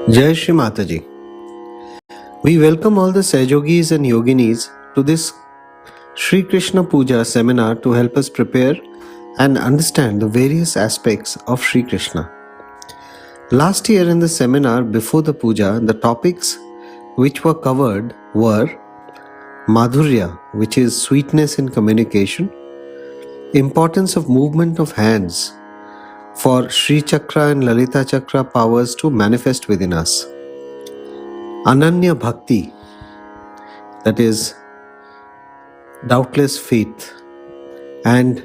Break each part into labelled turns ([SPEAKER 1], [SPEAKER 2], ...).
[SPEAKER 1] Jai Shri Mataji. We welcome all the Sahajogis and Yoginis to this Shri Krishna Puja seminar to help us prepare and understand the various aspects of Shri Krishna. Last year in the seminar before the puja, the topics which were covered were Madhurya, which is sweetness in communication, importance of movement of hands for Shri Chakra and Lalita Chakra powers to manifest within us. Ananya Bhakti, that is doubtless faith, and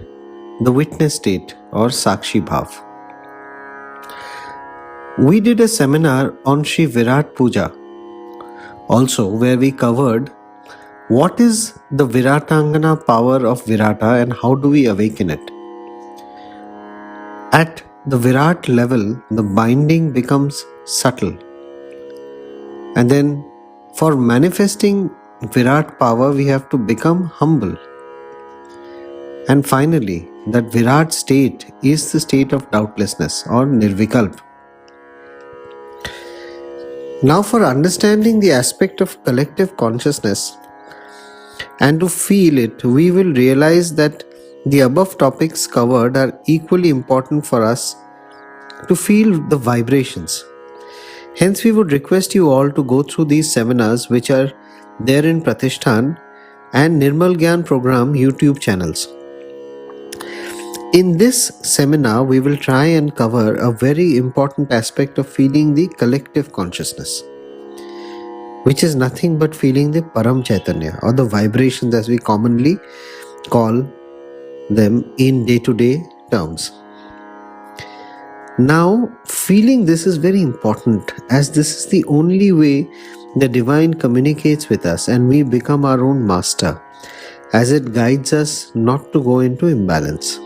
[SPEAKER 1] the witness state or Sakshi Bhav. We did a seminar on Shri Virat Puja also, where we covered what is the Viratangana power of Virata and how do we awaken it. At the Virat level, the binding becomes subtle. And then for manifesting Virat power, we have to become humble. And finally, that Virat state is the state of doubtlessness or Nirvikalp. Now for understanding the aspect of collective consciousness and to feel it, we will realize that the above topics covered are equally important for us to feel the vibrations. Hence, we would request you all to go through these seminars which are there in Pratishthan and Nirmal Gyan program YouTube channels. In this seminar, we will try and cover a very important aspect of feeling the collective consciousness, which is nothing but feeling the Param Chaitanya or the vibrations as we commonly call them in day-to-day terms. Now, feeling this is very important as this is the only way the divine communicates with us and we become our own master as it guides us not to go into imbalance.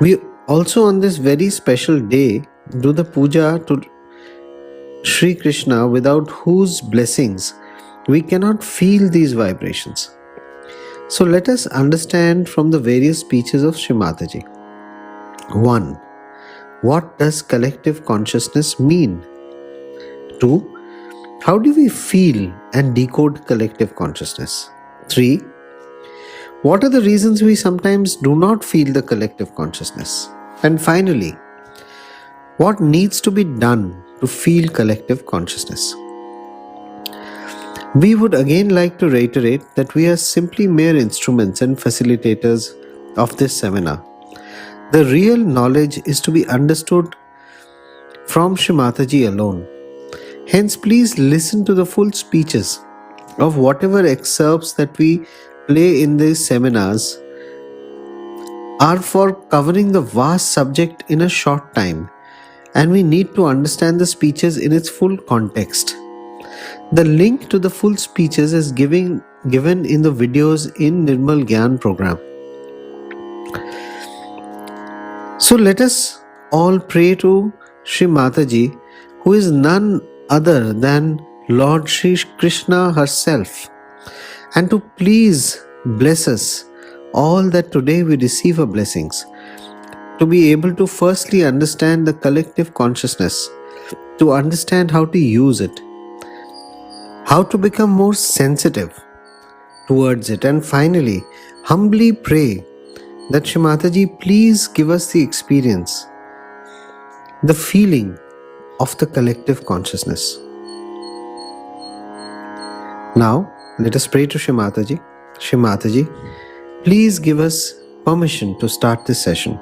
[SPEAKER 1] We also on this very special day do the puja to Shri Krishna, without whose blessings we cannot feel these vibrations. So let us understand from the various speeches of Shri Mataji. 1. What does collective consciousness mean? 2. How do we feel and decode collective consciousness? 3. What are the reasons we sometimes do not feel the collective consciousness? And finally, what needs to be done to feel collective consciousness? We would again like to reiterate that we are simply mere instruments and facilitators of this seminar. The real knowledge is to be understood from Shri Mataji alone. Hence, please listen to the full speeches of whatever excerpts that we play in these seminars are for covering the vast subject in a short time, and we need to understand the speeches in its full context. The link to the full speeches is given in the videos in Nirmal Gyan program. So let us all pray to Shri Mataji, who is none other than Lord Shri Krishna herself, and to please bless us all that today we receive her blessings, to be able to firstly understand the collective consciousness, to understand how to use it, how to become more sensitive towards it, and finally, humbly pray that Shri Mataji please give us the experience, the feeling of the collective consciousness. Now, let us pray to Shri Mataji. Shri Mataji, please give us permission to start this session.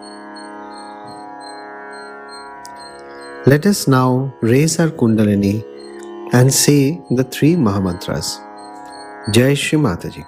[SPEAKER 1] Let us now raise our Kundalini and say the 3 Mahamantras. Jai Shri Mataji.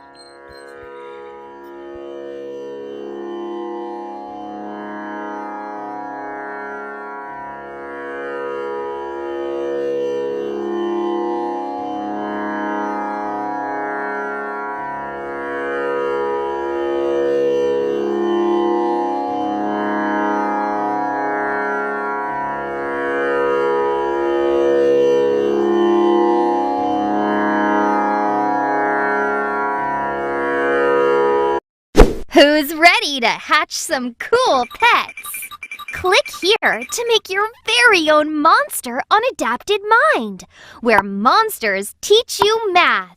[SPEAKER 2] Who's ready to hatch some cool pets? Click here to make your very own monster on Adapted Mind, where monsters teach you math.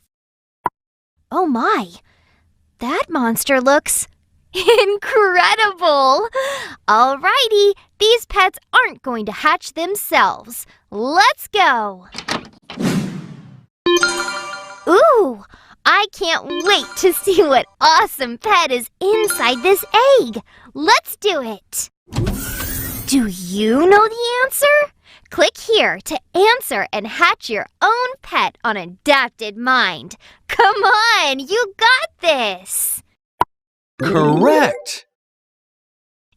[SPEAKER 2] Oh my, that monster looks incredible! Alrighty, these pets aren't going to hatch themselves. Let's go! Ooh, I can't wait to see what awesome pet is inside this egg. Let's do it! Do you know the answer? Click here to answer and hatch your own pet on Adapted Mind. Come on, you got this!
[SPEAKER 3] Correct!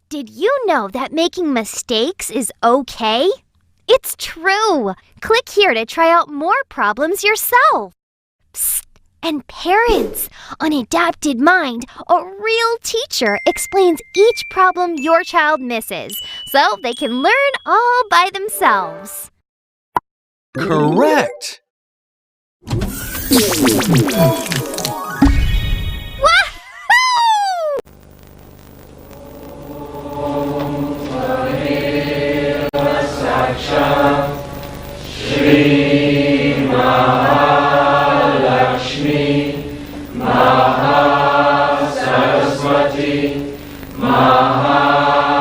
[SPEAKER 2] Did you know that making mistakes is okay? It's true! Click here to try out more problems yourself. Psst! And parents, on Adapted Mind, a real teacher explains each problem your child misses, so they can learn all by themselves.
[SPEAKER 3] Correct!
[SPEAKER 2] Wahoo!
[SPEAKER 4] Shri Mahalakshmi Mahasaraswati Mahakali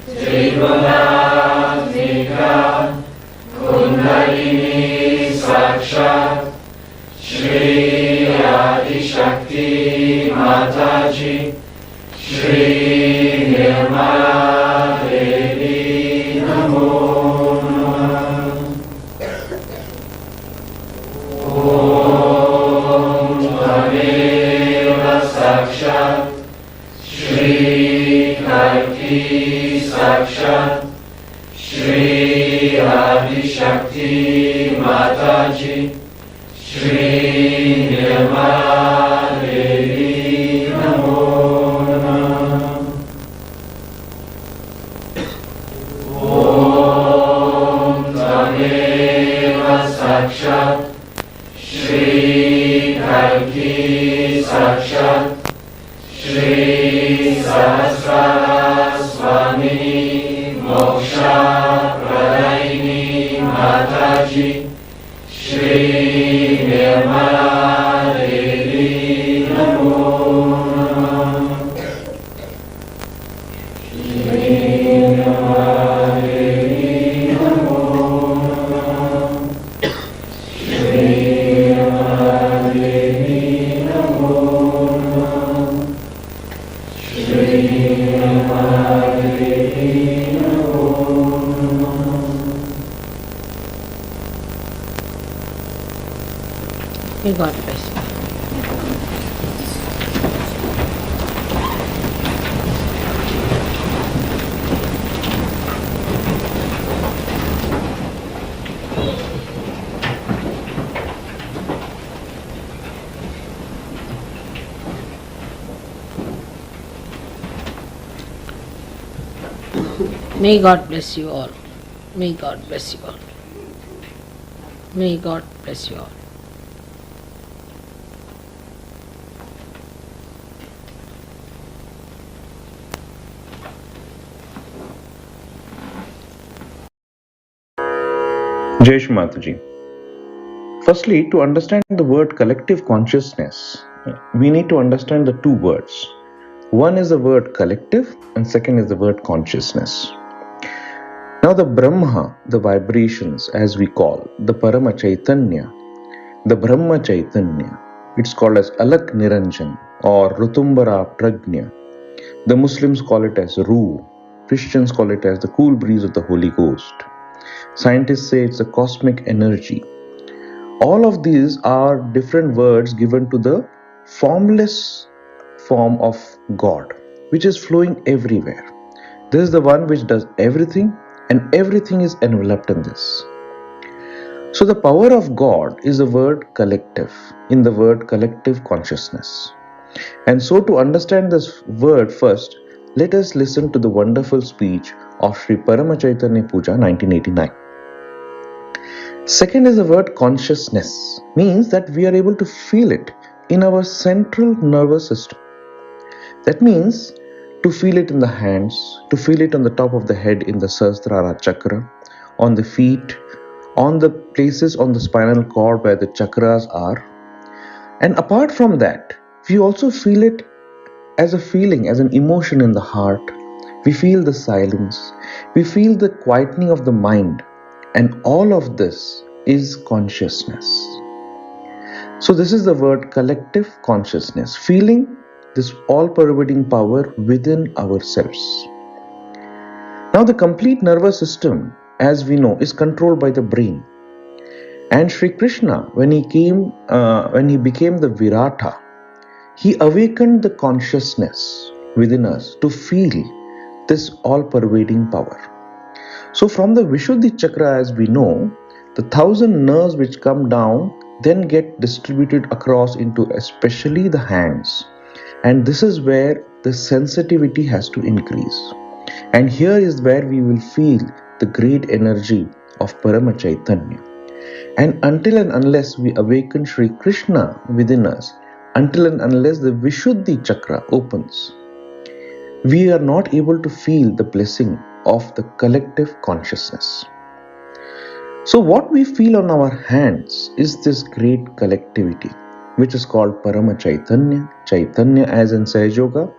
[SPEAKER 4] Trigunatmika Kundalini Sakshat Shri Adishakti Mataji Shri Nirmala Devi Namo Sakshat Shri Kalki Sakshat Shri Adishakti Mataji Shri Nirmala Devi Namo Om Tameva Sakshat Shri Kalki Sakshat Shri Sahasraswamini Moksha Pradayini Mataji Shri Nirmala Devi Namo Shri Nirmala Devi Namo Shri Nirmala Devi Namo
[SPEAKER 5] May God bless you. May God bless you all. May God bless you all. May God bless you all.
[SPEAKER 6] Jai Shri Mataji. Firstly, to understand the word collective consciousness, we need to understand the two words. One is the word collective and second is the word consciousness. Now the Brahma, the vibrations as we call, the Parama Chaitanya, the Brahma Chaitanya, it's called as Alak Niranjan or Rutumbara Prajna. The Muslims call it as Ruh, Christians call it as the cool breeze of the Holy Ghost. Scientists say it's a cosmic energy. All of these are different words given to the formless form of God, which is flowing everywhere. This is the one which does everything, and everything is enveloped in this. So the power of God is the word collective, in the word collective consciousness. And so to understand this word first, let us listen to the wonderful speech of Sri Parama Chaitanya Puja 1989. Second is the word consciousness, means that we are able to feel it in our central nervous system. That means to feel it in the hands, to feel it on the top of the head in the Sahasrara chakra, on the feet, on the places on the spinal cord where the chakras are. And apart from that, we also feel it as a feeling, as an emotion in the heart. We feel the silence, we feel the quietening of the mind, and all of this is consciousness. So this is the word collective consciousness, feeling this all-pervading power within ourselves. Now the complete nervous system, as we know, is controlled by the brain. And Shri Krishna, when he became the Virata, he awakened the consciousness within us to feel this all-pervading power. So from the Vishuddhi chakra, as we know, the 1,000 nerves which come down then get distributed across into especially the hands. And this is where the sensitivity has to increase. And here is where we will feel the great energy of Parama Chaitanya. And until and unless we awaken Shri Krishna within us, until and unless the Vishuddhi chakra opens, we are not able to feel the blessing of the collective consciousness. So what we feel on our hands is this great collectivity, which is called Parama Chaitanya, Chaitanya as in Sahaj Yoga,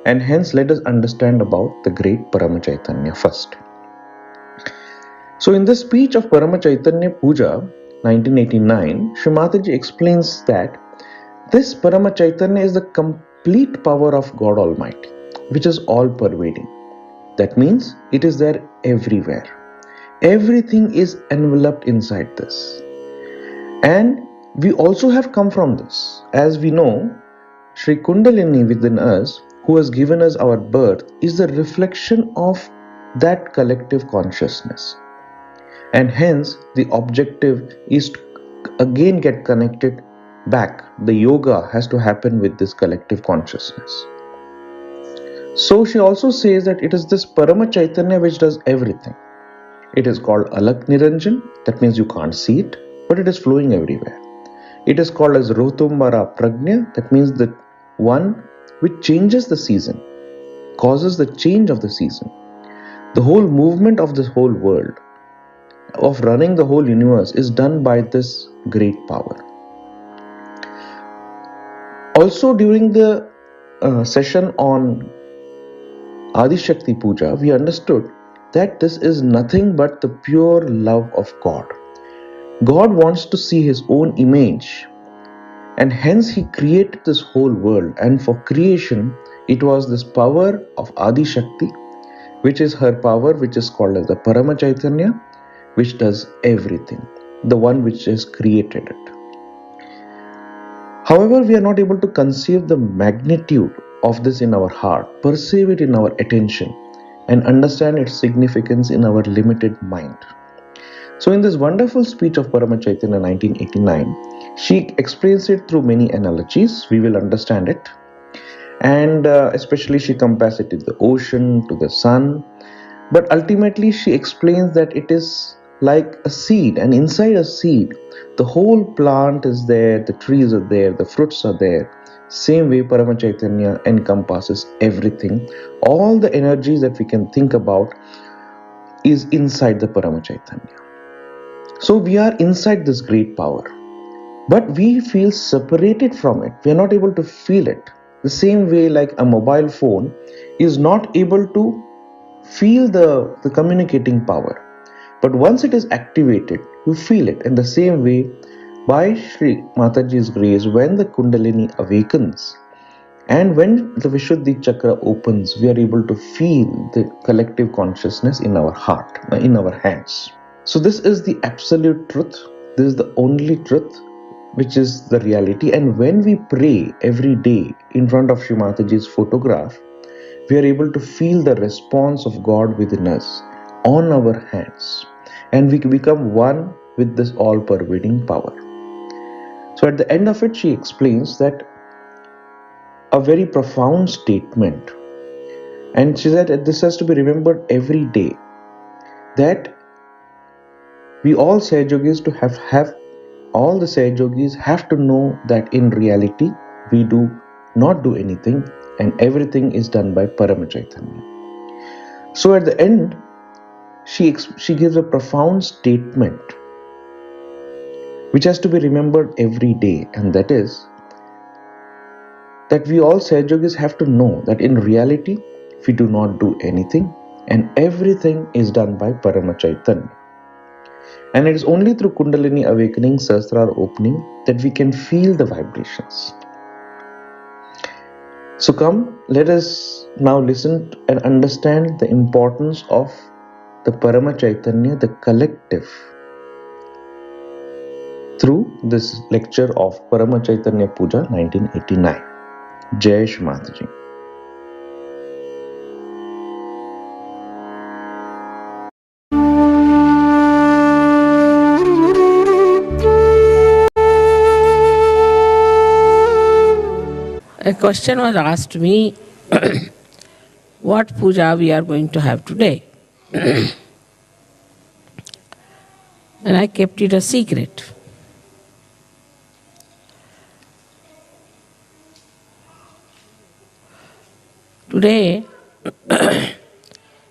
[SPEAKER 6] and hence let us understand about the great Parama Chaitanya first. So in the speech of Parama Chaitanya Puja 1989, Shri Mataji explains that this Parama Chaitanya is the complete power of God Almighty, which is all-pervading. That means it is there everywhere. Everything is enveloped inside this. And we also have come from this. As we know, Shri Kundalini within us, who has given us our birth, is the reflection of that collective consciousness. And hence, the objective is to again get connected back. The yoga has to happen with this collective consciousness. So she also says that it is this Parama Chaitanya which does everything. It is called Alak Niranjan, that means you can't see it, but it is flowing everywhere. It is called as Rotumbara Prajna, that means the one which changes the season, causes the change of the season. The whole movement of this whole world, of running the whole universe, is done by this great power. Also during the session on Adi Shakti Puja, we understood that this is nothing but the pure love of God. God wants to see His own image, and hence He created this whole world. And for creation, it was this power of Adi Shakti, which is her power, which is called as the Parama Chaitanya, which does everything, the one which has created it. However, we are not able to conceive the magnitude of this in our heart, perceive it in our attention, and understand its significance in our limited mind. So in this wonderful speech of Parama Chaitanya 1989, she explains it through many analogies. We will understand it. And especially she compares it to the ocean, to the sun. But ultimately she explains that it is like a seed, and inside a seed, the whole plant is there, the trees are there, the fruits are there. Same way Parama Chaitanya encompasses everything. All the energies that we can think about is inside the Parama Chaitanya. So we are inside this great power, but we feel separated from it. We are not able to feel it. The same way like a mobile phone is not able to feel the communicating power. But once it is activated, you feel it. In the same way, by Shri Mataji's grace, when the Kundalini awakens and when the Vishuddhi chakra opens, we are able to feel the collective consciousness in our heart, in our hands. So this is the absolute truth. This is the only truth, which is the reality. And when we pray every day in front of Shri Mataji's photograph, we are able to feel the response of God within us on our hands. And we become one with this all-pervading power. So at the end of it, she explains that a very profound statement. And she said that this has to be remembered every day. That we all Sahaj Yogis to have all the Sahaj Yogis have to know that in reality, we do not do anything, and everything is done by Parama Chaitanya. So at the end, she gives a profound statement which has to be remembered every day, and that is that we all Sahajogis have to know that in reality, we do not do anything and everything is done by Parama Chaitanya. And it is only through Kundalini awakening, Sahasrara opening, that we can feel the vibrations. So come, let us now listen and understand the importance of the Parama Chaitanya, the collective, through this lecture of Parama Chaitanya Puja 1989. Jai Shri Mataji.
[SPEAKER 5] A question was asked to me, what puja we are going to have today? And I kept it a secret. Today,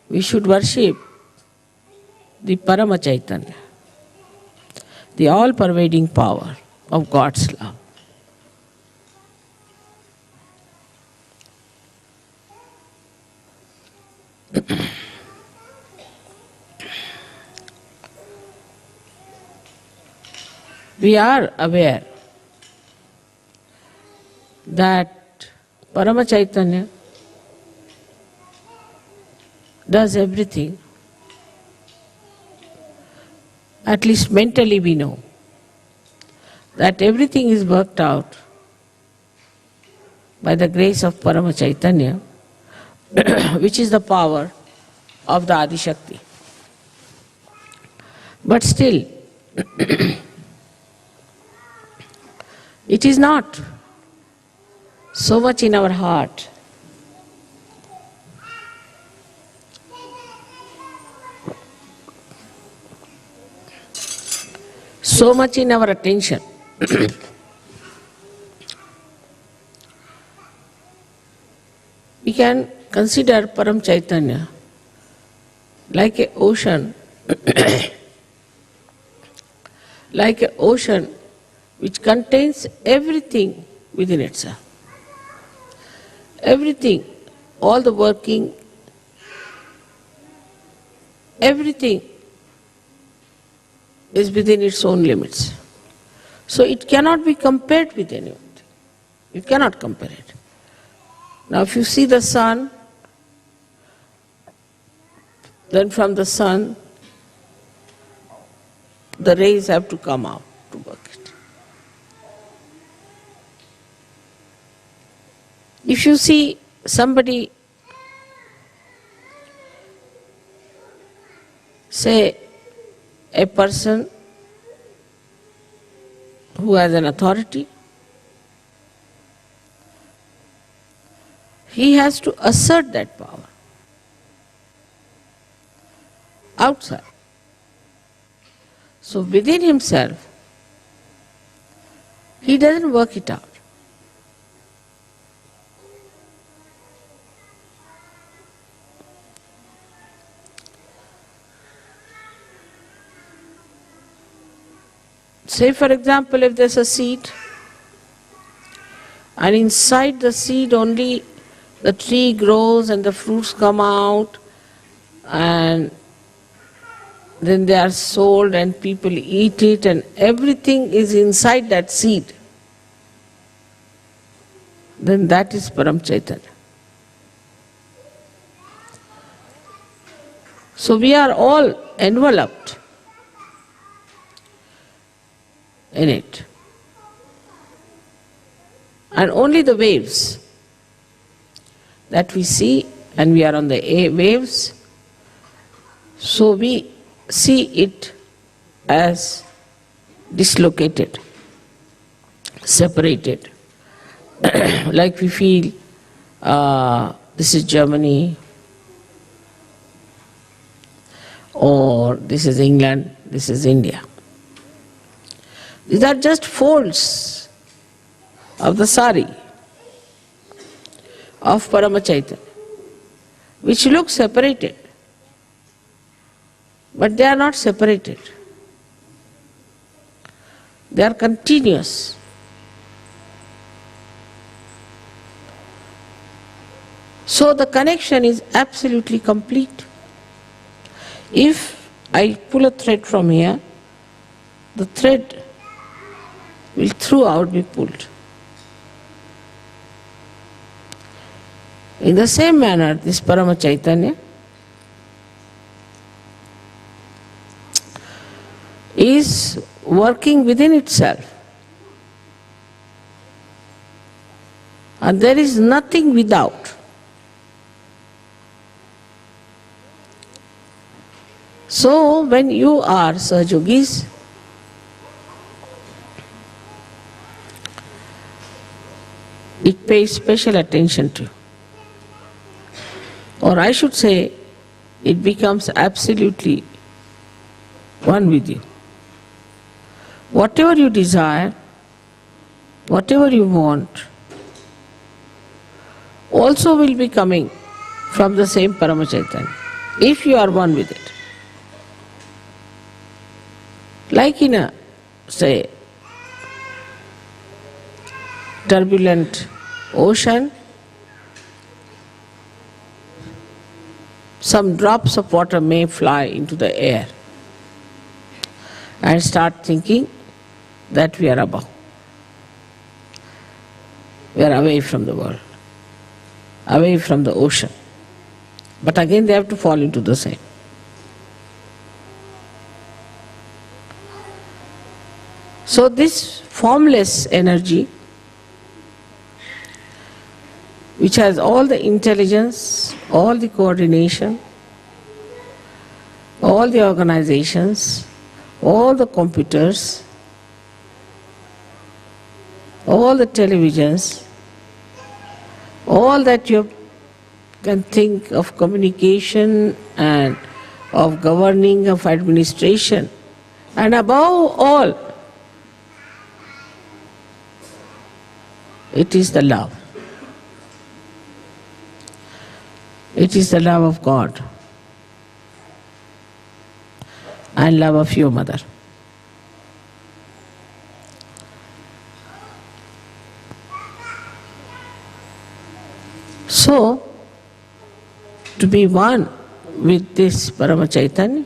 [SPEAKER 5] we should worship the Parama Chaitanya, the all-pervading power of God's love. We are aware that Parama Chaitanya does everything. At least mentally we know that everything is worked out by the grace of Parama Chaitanya, which is the power of the Adi Shakti. But still, it is not so much in our heart. So much in our attention. We can consider Param Chaitanya like an ocean, like an ocean which contains everything within itself. Everything, all the working, everything is within its own limits. So it cannot be compared with anything. You cannot compare it. Now if you see the sun, then from the sun, the rays have to come out to work it. If you see somebody, say a person who has an authority, he has to assert that power outside. So within himself, he doesn't work it out. Say for example, if there's a seed, and inside the seed only the tree grows and the fruits come out, and then they are sold and people eat it, and everything is inside that seed, then that is Param Chaitanya. So we are all enveloped in it. And only the waves that we see, and we are on the waves, so we see it as dislocated, separated. Like we feel, this is Germany, or this is England, this is India. These are just folds of the sari. of Parama Chaitanya, which look separated, but they are not separated. They are continuous. So the connection is absolutely complete. If I pull a thread from here, the thread will throughout be pulled. In the same manner, this Parama Chaitanya is working within itself. And there is nothing without. So when you are Sahajogis, it pays special attention to you. Or I should say, it becomes absolutely one with you. Whatever you desire, whatever you want, also will be coming from the same Parama Chaitanya, if you are one with it. Like in a, say, turbulent ocean, some drops of water may fly into the air and start thinking that we are above. We are away from the world, away from the ocean. But again they have to fall into the same. So this formless energy, which has all the intelligence, all the coordination, all the organizations, all the computers, all the televisions, all that you can think of communication and of governing, of administration, and above all, it is the love. It is the love of God and love of your mother. So, to be one with this Parama Chaitanya,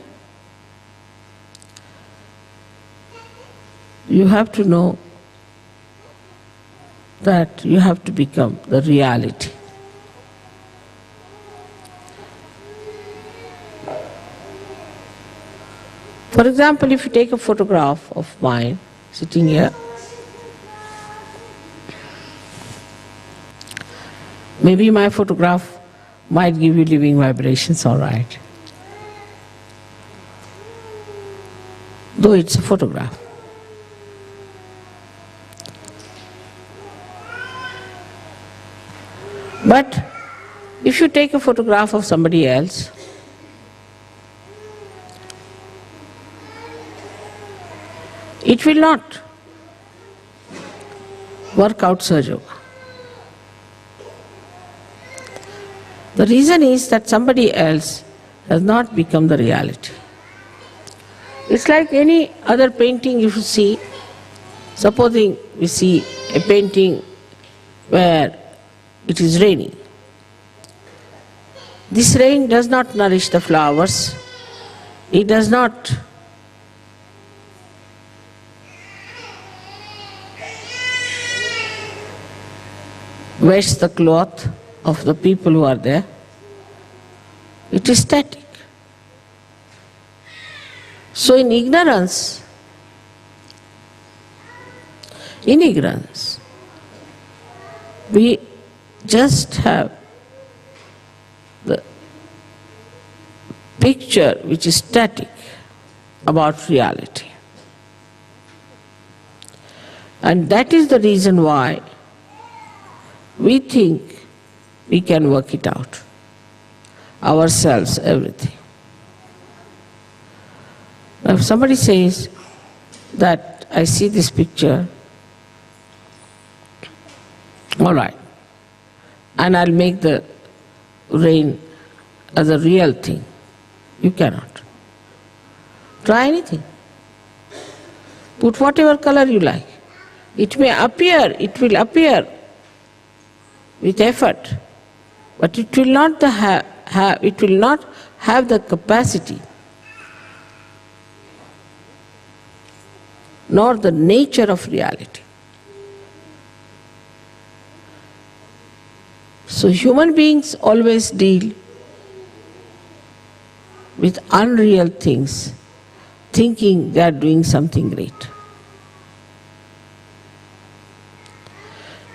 [SPEAKER 5] you have to know that you have to become the reality. For example, if you take a photograph of mine sitting here, maybe my photograph might give you living vibrations, all right. Though it's a photograph. But if you take a photograph of somebody else, it will not work out Sahaja Yoga. The reason is that somebody else has not become the reality. It's like any other painting you see. Supposing we see a painting where it is raining. This rain does not nourish the flowers. It does not wash the cloth of the people who are there. It is static. So in ignorance, we just have the picture which is static about reality. And that is the reason why we think we can work it out, ourselves, everything. Now if somebody says that I see this picture, all right, and I'll make the rain as a real thing. You cannot. Try anything. Put whatever color you like. It may appear, it will appear with effort, but it will not have the capacity nor the nature of reality. So human beings always deal with unreal things, thinking they are doing something great.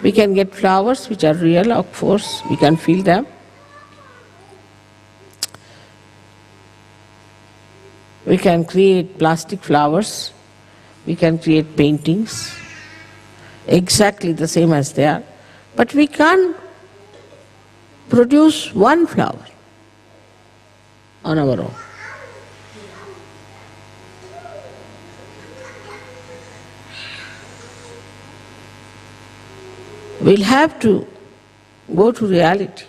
[SPEAKER 5] We can get flowers which are real, of course, we can feel them. We can create plastic flowers, we can create paintings, exactly the same as they are, but we can't produce one flower on our own. We'll have to go to reality.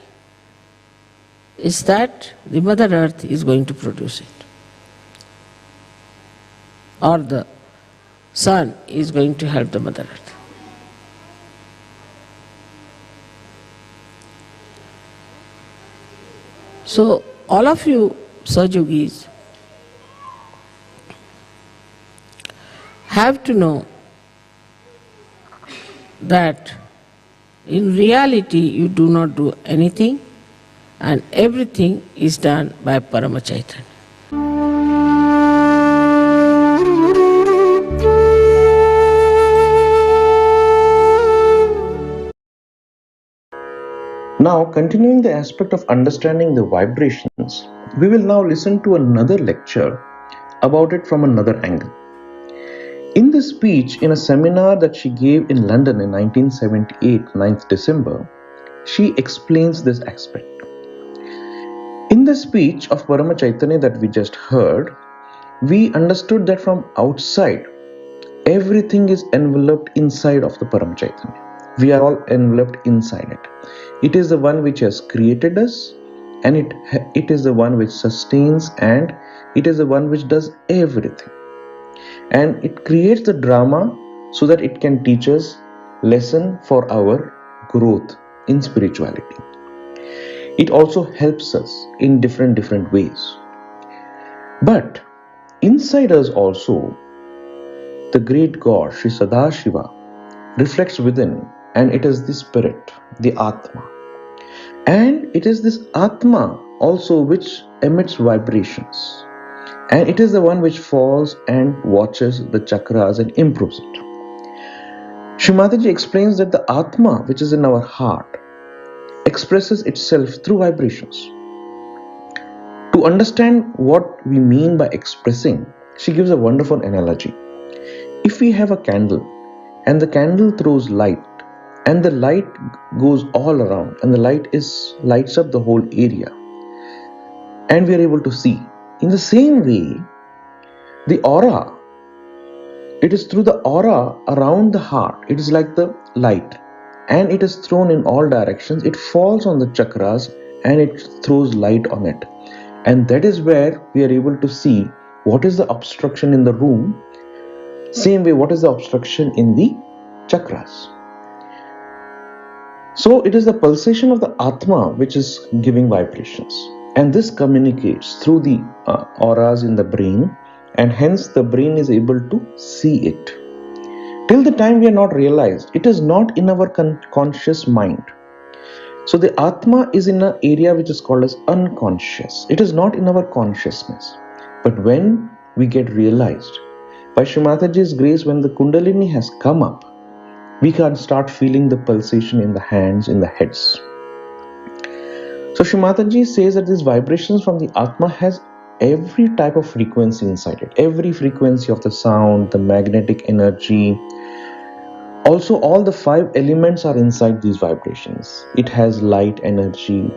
[SPEAKER 5] Is that the Mother Earth is going to produce it, or the sun is going to help the Mother Earth. So all of you Sajogis have to know that in reality you do not do anything and everything is done by Parama Chaitanya.
[SPEAKER 6] Now, continuing the aspect of understanding the vibrations, we will now listen to another lecture about it from another angle. In this speech in a seminar that she gave in London in 1978, 9th December, she explains this aspect. In the speech of Parama Chaitanya that we just heard, we understood that from outside, everything is enveloped inside of the Parama Chaitanya. We are all enveloped inside it. It is the one which has created us, and it is the one which sustains, and it is the one which does everything. And it creates the drama so that it can teach us lesson for our growth in spirituality. It also helps us in different ways. But inside us also, the great God, Sri Sadashiva, reflects within, and it is the spirit, the Atma. And it is this Atma also which emits vibrations. And it is the one which falls and watches the chakras and improves it. Shri Mataji explains that the Atma, which is in our heart, expresses itself through vibrations. To understand what we mean by expressing, she gives a wonderful analogy. If we have a candle, and the candle throws light, and the light goes all around, and the lights up the whole area, and we are able to see. In the same way, the aura, it is through the aura around the heart, it is like the light, and it is thrown in all directions. It falls on the chakras and it throws light on it, and that is where we are able to see what is the obstruction in the room. Same way, what is the obstruction in the chakras. So it is the pulsation of the Atma which is giving vibrations, and this communicates through the auras in the brain, and hence the brain is able to see it. Till the time we are not realized, it is not in our conscious mind. So the Atma is in an area which is called as unconscious. It is not in our consciousness. But when we get realized, by Shri Mataji's grace, when the Kundalini has come up, we can start feeling the pulsation in the hands, in the heads. So Shri Mataji says that these vibrations from the Atma has every type of frequency inside it. Every frequency of the sound, the magnetic energy. Also, all the 5 elements are inside these vibrations. It has light energy,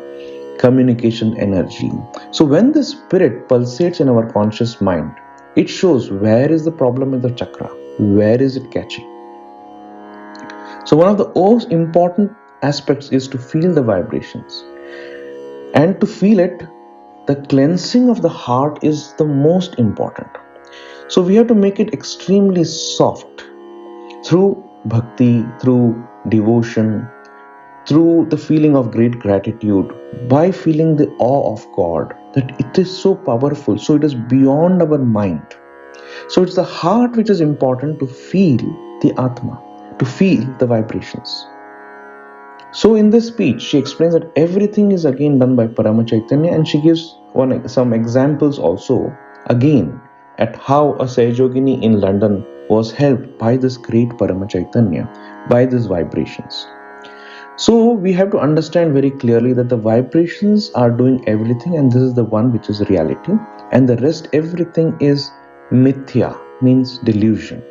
[SPEAKER 6] communication energy. So when the spirit pulsates in our conscious mind, it shows where is the problem in the chakra, where is it catching. So one of the most important aspects is to feel the vibrations. And to feel it, the cleansing of the heart is the most important. So we have to make it extremely soft through bhakti, through devotion, through the feeling of great gratitude, by feeling the awe of God, that it is so powerful, so it is beyond our mind. So it's the heart which is important to feel the Atma, to feel the vibrations. So in this speech, she explains that everything is again done by Parama Chaitanya, and she gives some examples also again at how a Sahajogini in London was helped by this great Parama Chaitanya, by these vibrations. So we have to understand very clearly that the vibrations are doing everything, and this is the one which is reality, and the rest everything is mithya, means delusion.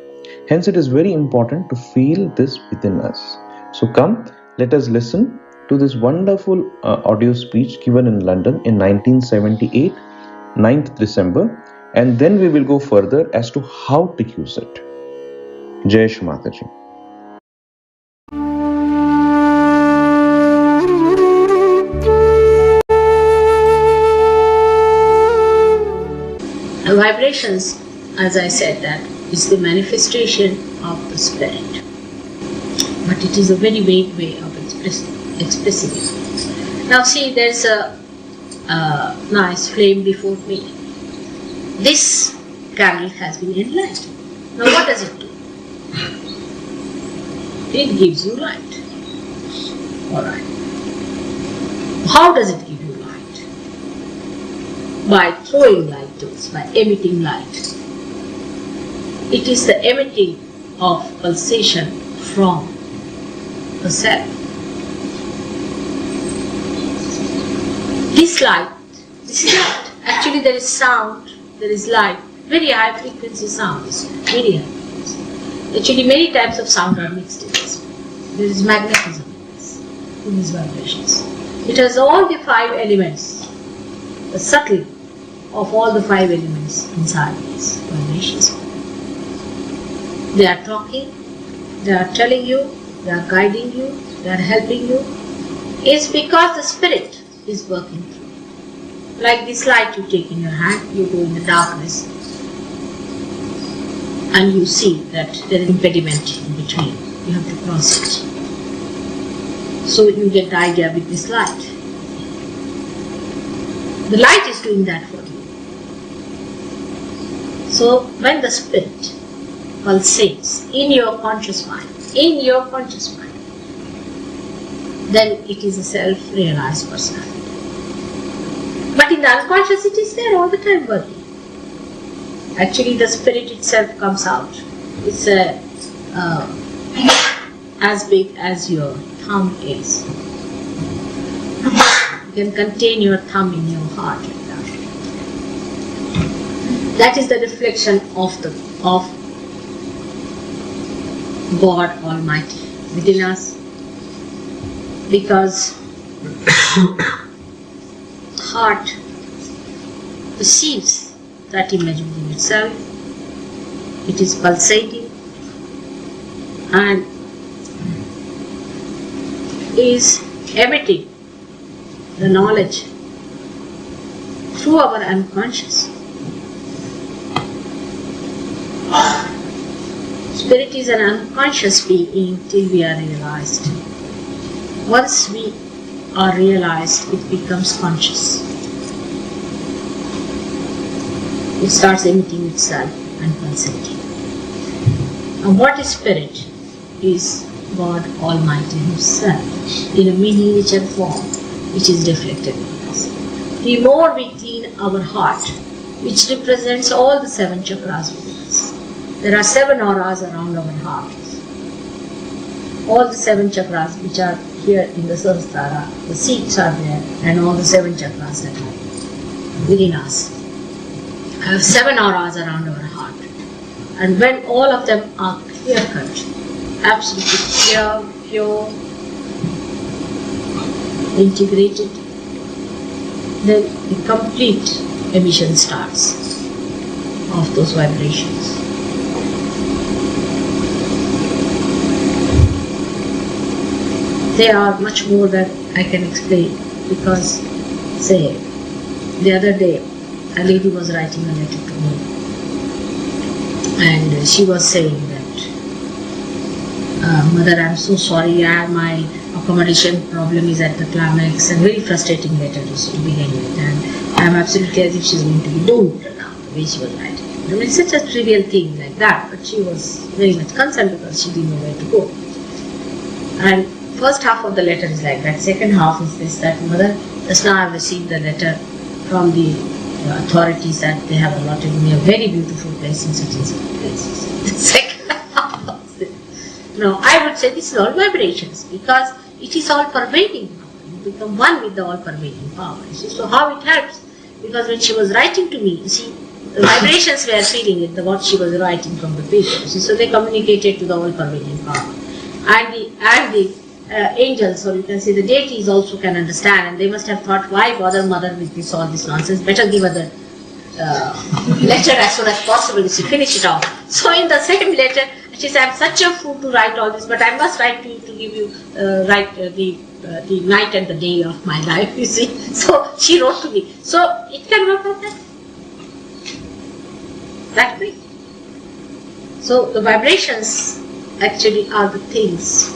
[SPEAKER 6] Hence it is very important to feel this within us. So come, let us listen to this wonderful audio speech given in London in 1978, 9th December, and then we will go further as to how to use it. Jai Shri Mataji.
[SPEAKER 5] Vibrations, as I said, that is the manifestation of the spirit. But it is a very vague way of expressing it. Now see, there's a nice flame before me. This candle has been enlightened. Now what does it do? It gives you light. Alright. How does it give you light? By throwing light to us, by emitting light. It is the emitting of pulsation from the self. This light, this is light. Actually there is sound, there is light. Very high frequency sound is very high frequency. Actually many types of sound are mixed in this. There is magnetism in these vibrations. It has all the 5 elements, the subtle of all the 5 elements inside these vibrations. They are talking, they are telling you, they are guiding you, they are helping you. It's because the spirit is working through. Like this light you take in your hand, you go in the darkness and you see that there is an impediment in between. You have to cross it. So you get the idea with this light. The light is doing that for you. So when the spirit pulsates in your conscious mind, then it is a self-realized personality. But in the unconscious it is there all the time working. Actually the spirit itself comes out. It's as big as your thumb is. You can contain your thumb in your heart like that. That is the reflection of God Almighty within us, because heart perceives that image within itself. It is pulsating and is emitting the knowledge through our unconscious. Spirit is an unconscious being till we are realized. Once we are realized, it becomes conscious. It starts emitting itself and pulsating. And what is spirit? Is God Almighty Himself in a miniature form which is reflected in us. The more we clean our heart, which represents all the 7 chakras within us. There are 7 auras around our heart. All the 7 chakras which are here in the Sahasrara, the seats are there, and all the 7 chakras that are within us have 7 auras around our heart. And when all of them are clear-cut, absolutely clear, pure, integrated, then the complete emission starts of those vibrations. They are much more than I can explain, because, say, the other day a lady was writing a letter to me, and she was saying that, Mother, I'm so sorry, my accommodation problem is at the climax, and very frustrating letter to begin with, and I'm absolutely as if she's going to be doomed now, the way she was writing. I mean, it's such a trivial thing like that, but she was very much concerned because she didn't know where to go. And first half of the letter is like that. Second half is this, that, Mother, just now I've received a letter from the authorities that they have allotted me a very beautiful place in such and such places. The second half of this. No, I would say this is all vibrations, because it is all pervading power. You become one with the all pervading power. You see? So how it helps? Because when she was writing to me, you see, the vibrations were feeling it, what she was writing from the paper. You see? So they communicated to the all pervading power. And the angels, or you can say the deities, also can understand, and they must have thought, why bother Mother with this all this nonsense? Better give her the letter as soon as possible. She finish it off. So in the second letter, she said, I'm such a fool to write all this, but I must write to you to give you the night and the day of my life. You see, so she wrote to me. So it can work like that. That way. So the vibrations actually are the things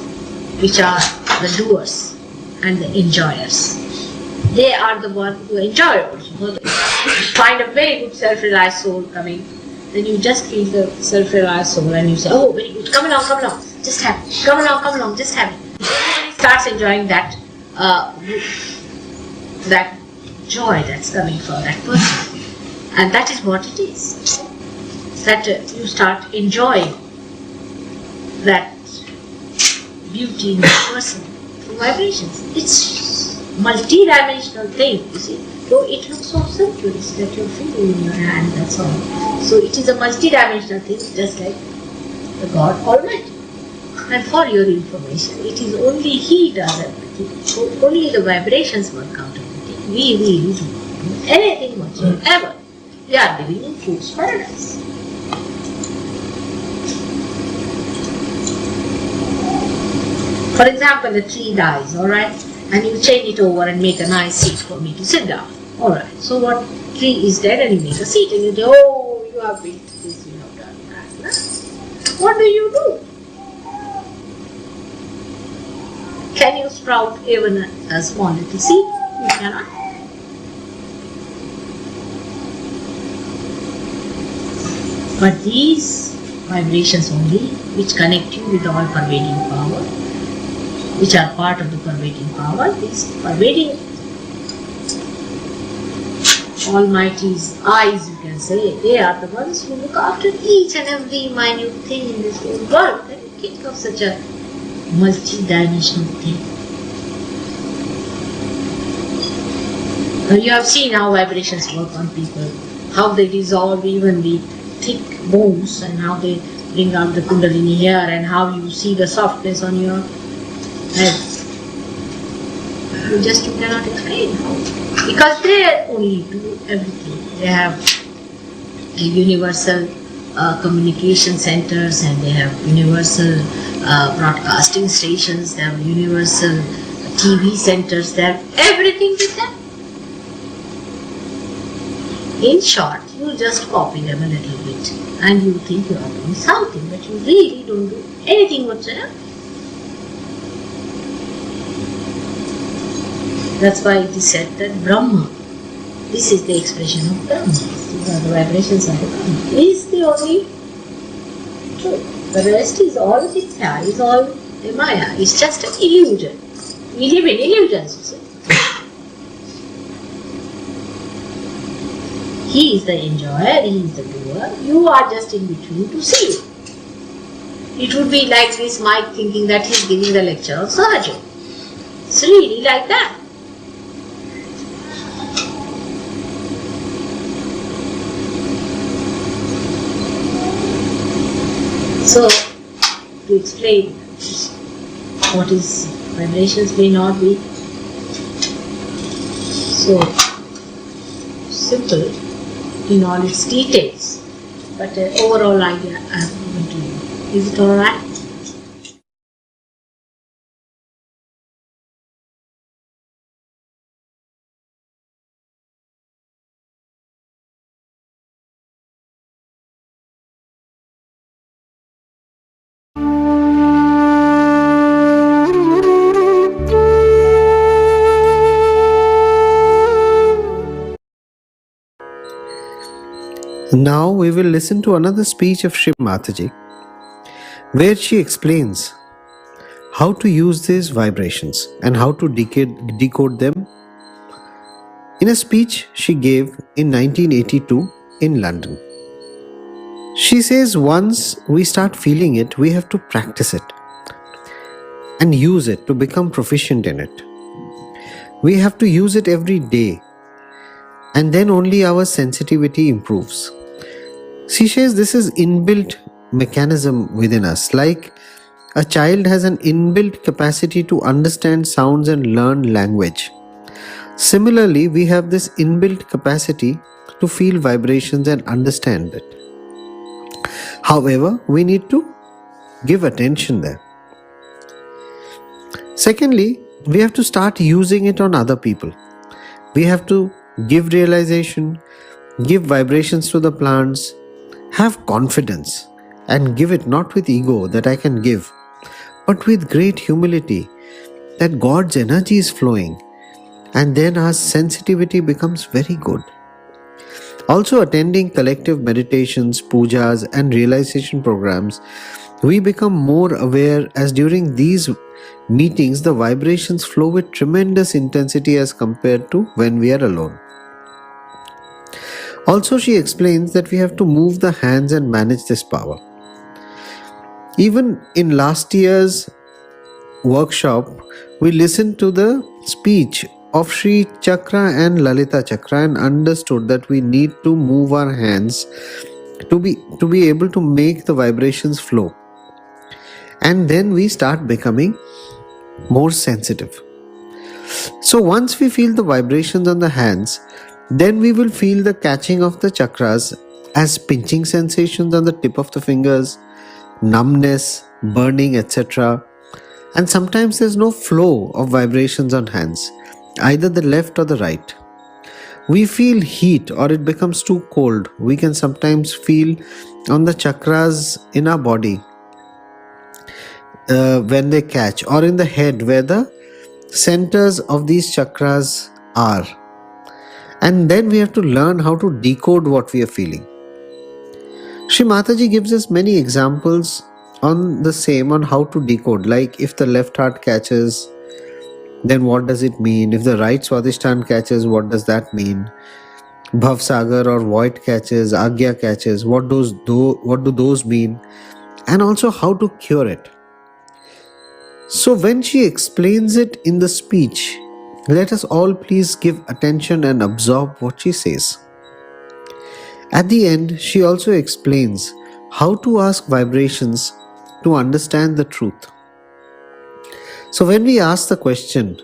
[SPEAKER 5] which are the doers and the enjoyers. They are the ones who enjoy also. Find a very good self-realized soul coming, then you just feel the self-realized soul and you say, oh, very good, come along, just have it. Come along, just have it. Everybody starts enjoying that that joy that's coming from that person. And that is what it is. That you start enjoying that beauty in the person through vibrations. It's multi-dimensional thing, you see. Though it looks so simple, it's that you're feeling in your hand, that's all. So it is a multi-dimensional thing, just like the God Almighty. And for your information, it is only He does everything. So only the vibrations work out everything. We really do not do anything whatsoever. We are living in fool's paradise. For example, the tree dies, alright, and you change it over and make a nice seat for me to sit down. Alright, so what tree is dead and you make a seat and you say, oh, you have built this, you have done that. No? What do? Can you sprout even a small little seed? You cannot. But these vibrations only, which connect you with the all-pervading power, which are part of the pervading power, these pervading Almighty's eyes, you can say, they are the ones who look after each and every minute thing in this whole world. Can you think of such a multi-dimensional thing? You have seen how vibrations work on people, how they dissolve even the thick bones, and how they bring out the kundalini here, and how you see the softness on your head. You cannot explain how. Because they only do everything. They have universal communication centers, and they have universal broadcasting stations, they have universal TV centers, they have everything with them. In short, you just copy them a little bit and you think you are doing something, but you really don't do anything whatsoever. That's why it is said that Brahma, this is the expression of Brahma, these are the vibrations of the Brahma, is the only truth. The rest is all Mithya, is all a Maya, it's just an illusion. We live in illusions, you see. He is the enjoyer, he is the doer, you are just in between to see it. It would be like this Mike thinking that he is giving the lecture of Sahaja. It's really like that. So, to explain what is vibrations may not be so simple in all its details, but the overall idea I have given to you. Is it alright?
[SPEAKER 1] Now we will listen to another speech of Shri Mataji, where she explains how to use these vibrations and how to decode them in a speech she gave in 1982 in London. She says once we start feeling it, we have to practice it and use it to become proficient in it. We have to use it every day, and then only our sensitivity improves. She says this is inbuilt mechanism within us, like a child has an inbuilt capacity to understand sounds and learn language. Similarly, we have this inbuilt capacity to feel vibrations and understand it. However, we need to give attention there. Secondly, we have to start using it on other people. We have to give realization, give vibrations to the plants, have confidence, and give it not with ego that I can give, but with great humility that God's energy is flowing, and then our sensitivity becomes very good. Also, attending collective meditations, pujas, and realization programs, we become more aware, as during these meetings the vibrations flow with tremendous intensity as compared to when we are alone. Also, she explains that we have to move the hands and manage this power. Even in last year's workshop, we listened to the speech of Sri Chakra and Lalita Chakra and understood that we need to move our hands to be able to make the vibrations flow. And then we start becoming more sensitive. So once we feel the vibrations on the hands, then we will feel the catching of the chakras as pinching sensations on the tip of the fingers, numbness, burning, etc. And sometimes there's no flow of vibrations on hands, either the left or the right. We feel heat or it becomes too cold. We can sometimes feel on the chakras in our body when they catch, or in the head where the centers of these chakras are. And then we have to learn how to decode what we are feeling. Shri Mataji gives us many examples on the same, on how to decode. Like if the left heart catches, then what does it mean? If the right Swadhisthana catches, what does that mean? Bhavsagar or void catches, Agya catches, what do those mean? And also how to cure it. So when she explains it in the speech, let us all please give attention and absorb what she says. At the end, she also explains how to ask vibrations to understand the truth. So when we ask the question,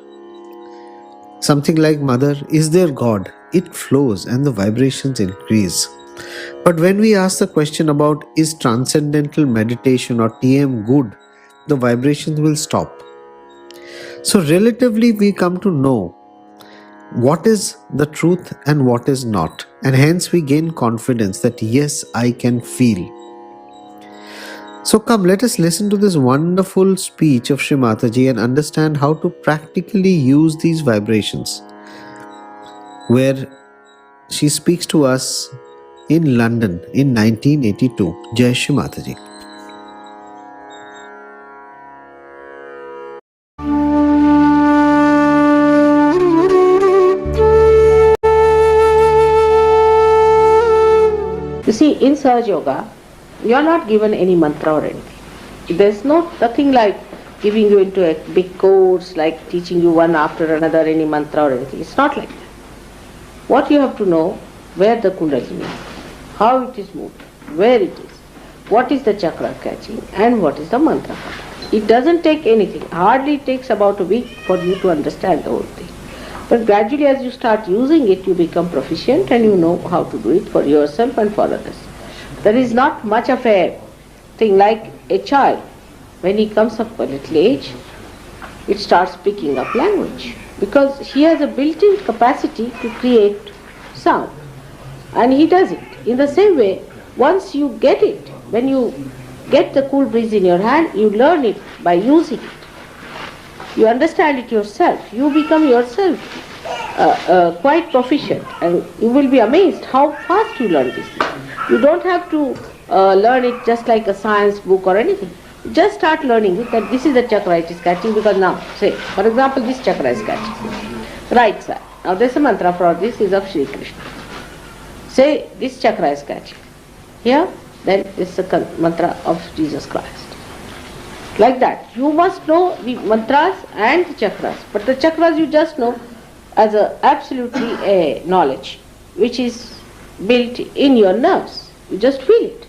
[SPEAKER 1] something like, Mother, is there God? It flows and the vibrations increase. But when we ask the question about, is transcendental meditation or TM good? The vibrations will stop. So relatively we come to know what is the truth and what is not, and hence we gain confidence that yes, I can feel. So come, let us listen to this wonderful speech of Shri Mataji and understand how to practically use these vibrations, where she speaks to us in London in 1982. Jai Shri Mataji.
[SPEAKER 5] You see, in Sahaja Yoga, you are not given any mantra or anything. There's nothing like giving you into a big course, like teaching you one after another any mantra or anything. It's not like that. What you have to know, where the Kundalini is, how it is moved, where it is, what is the chakra catching, and what is the mantra. It doesn't take anything. Hardly takes about a week for you to understand the whole thing. But gradually as you start using it, you become proficient and you know how to do it for yourself and for others. There is not much of a thing like a child. When he comes up a little age, it starts picking up language because he has a built-in capacity to create sound. And he does it. In the same way, once you get it, when you get the cool breeze in your hand, you learn it by using it. You understand it yourself. You become yourself quite proficient, and you will be amazed how fast you learn this thing. You don't have to learn it just like a science book or anything. Just start learning it, that this is the chakra it is catching, because now, say, for example, this chakra is catching. Right side. Now there's a mantra for this, is of Shri Krishna. Say, this chakra is catching. Here, then it's the mantra of Jesus Christ. Like that. You must know the mantras and the chakras. But the chakras you just know as absolutely a knowledge, which is built in your nerves. You just feel it.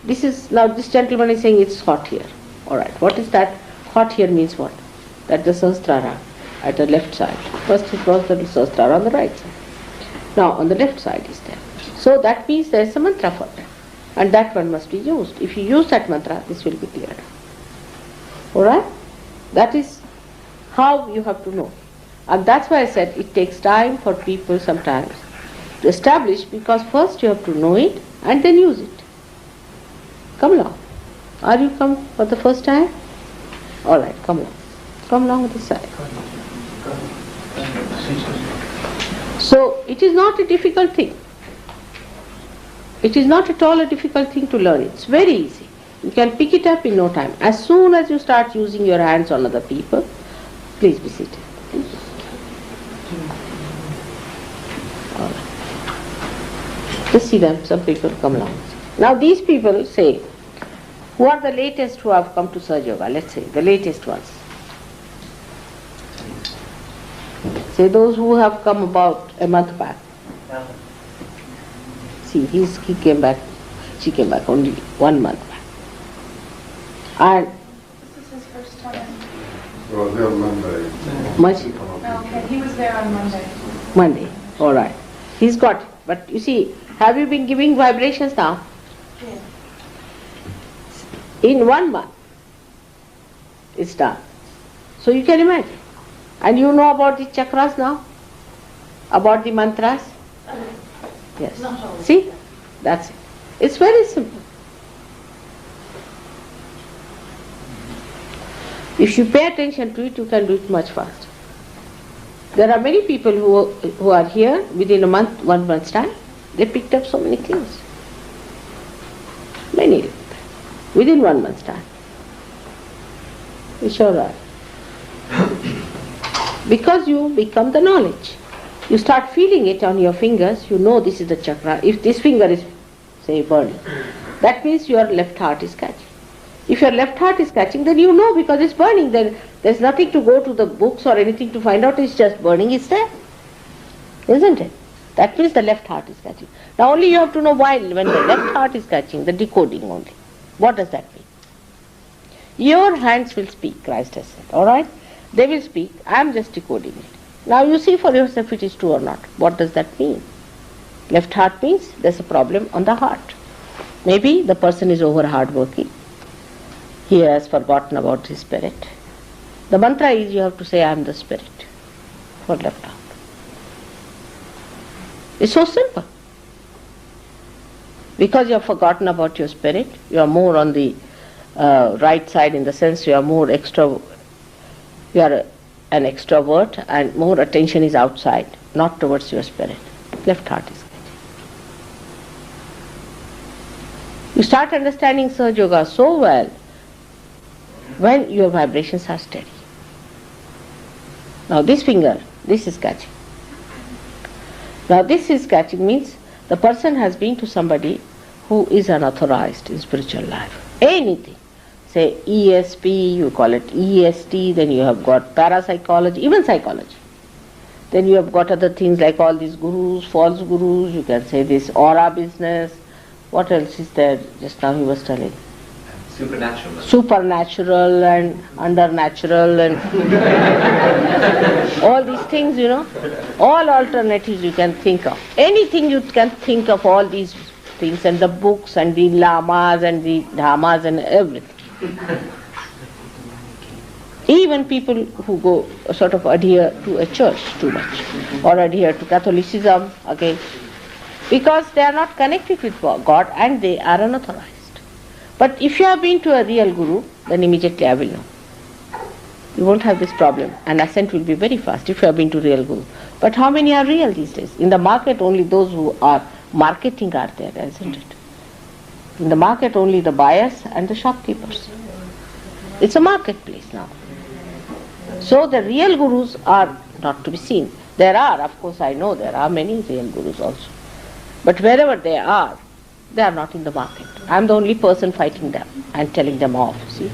[SPEAKER 5] This is, now this gentleman is saying it's hot here. Alright, what is that? Hot here means what? That the Sahasrara at the left side. First it was the Sahasrara on the right side. Now on the left side is there. So that means there is a mantra for that. And that one must be used. If you use that mantra, this will be cleared. Alright? That is how you have to know. And that's why I said it takes time for people sometimes to establish, because first you have to know it and then use it. Come along. Are you come for the first time? Alright, come along. Come along with this side. So it is not a difficult thing. It is not at all a difficult thing to learn. It's very easy. You can pick it up in no time. As soon as you start using your hands on other people, please be seated. Alright. Just see them, some people come along. Now these people say, who are the latest who have come to Sahaja Yoga? Let's say, the latest ones. Say those who have come about a month back. See, he came back, she came back only 1 month back. And
[SPEAKER 7] this is his first time.
[SPEAKER 8] Well, there on Monday.
[SPEAKER 5] much
[SPEAKER 7] No, okay, he was there on Monday.
[SPEAKER 5] Monday, alright. He's got it. But you see, have you been giving vibrations now?
[SPEAKER 7] Yeah.
[SPEAKER 5] In 1 month, it's done. So you can imagine. And you know about the chakras now? About the mantras? Yes.
[SPEAKER 7] Not all.
[SPEAKER 5] See? That's it. It's very simple. If you pay attention to it, you can do it much faster. There are many people who are here within a month, 1 month's time. They picked up so many things. Many. Within 1 month's time. It's all right. Because you become the knowledge. You start feeling it on your fingers, you know this is the chakra. If this finger is, say, burning, that means your left heart is catching. If your left heart is catching, then you know because it's burning. Then there's nothing to go to the books or anything to find out, it's just burning, it's there. Isn't it? That means the left heart is catching. Now only you have to know why, when the left heart is catching, the decoding only. What does that mean? Your hands will speak, Christ has said, alright? They will speak, I am just decoding it. Now you see for yourself it is true or not. What does that mean? Left heart means there's a problem on the heart. Maybe the person is over hardworking. He has forgotten about his spirit. The mantra is you have to say I am the spirit for left heart. It's so simple. Because you have forgotten about your spirit, you are more on the right side in the sense you are more you are an extrovert and more attention is outside, not towards your spirit. Left heart is catching. You start understanding Sahaja Yoga so well when your vibrations are steady. Now this finger, this is catching. Now this is catching means the person has been to somebody who is unauthorized in spiritual life. Anything. Say ESP, you call it EST, then you have got parapsychology, even psychology. Then you have got other things like all these gurus, false gurus, you can say this aura business. What else is there? Just now he was telling. Supernatural and undernatural and all these things, you know. All alternatives you can think of. Anything you can think of, all these things, and the books and the lamas and the dhammas and everything. Even people who go sort of adhere to a church too much or adhere to Catholicism again, because they are not connected with God and they are unauthorized. But if you have been to a real guru, then immediately I will know. You won't have this problem and ascent will be very fast if you have been to real guru. But how many are real these days? In the market only those who are marketing are there, isn't it? In the market only the buyers and the shopkeepers. It's a marketplace now. So the real gurus are not to be seen. There are, of course I know there are many real gurus also. But wherever they are not in the market. I am the only person fighting them and telling them off. See,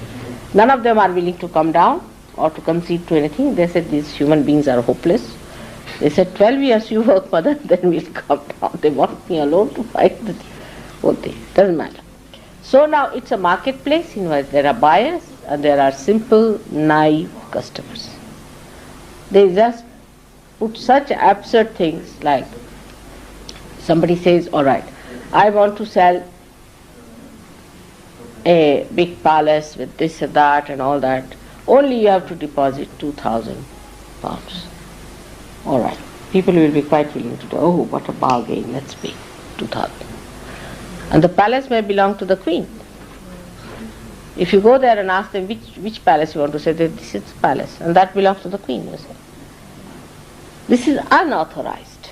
[SPEAKER 5] none of them are willing to come down or to concede to anything. They said these human beings are hopeless. They said 12 years you work, mother, then we'll come down. They want me alone to fight the whole thing. Doesn't matter. So now it's a marketplace in which there are buyers and there are simple, naive customers. They just put such absurd things like somebody says, all right, I want to sell a big palace with this and that and all that. Only you have to deposit £2,000. All right. People will be quite willing to do, oh, what a bargain, let's pay 2,000. And the palace may belong to the queen. If you go there and ask them which palace you want to say, this is the palace, and that belongs to the queen, you say. This is unauthorized.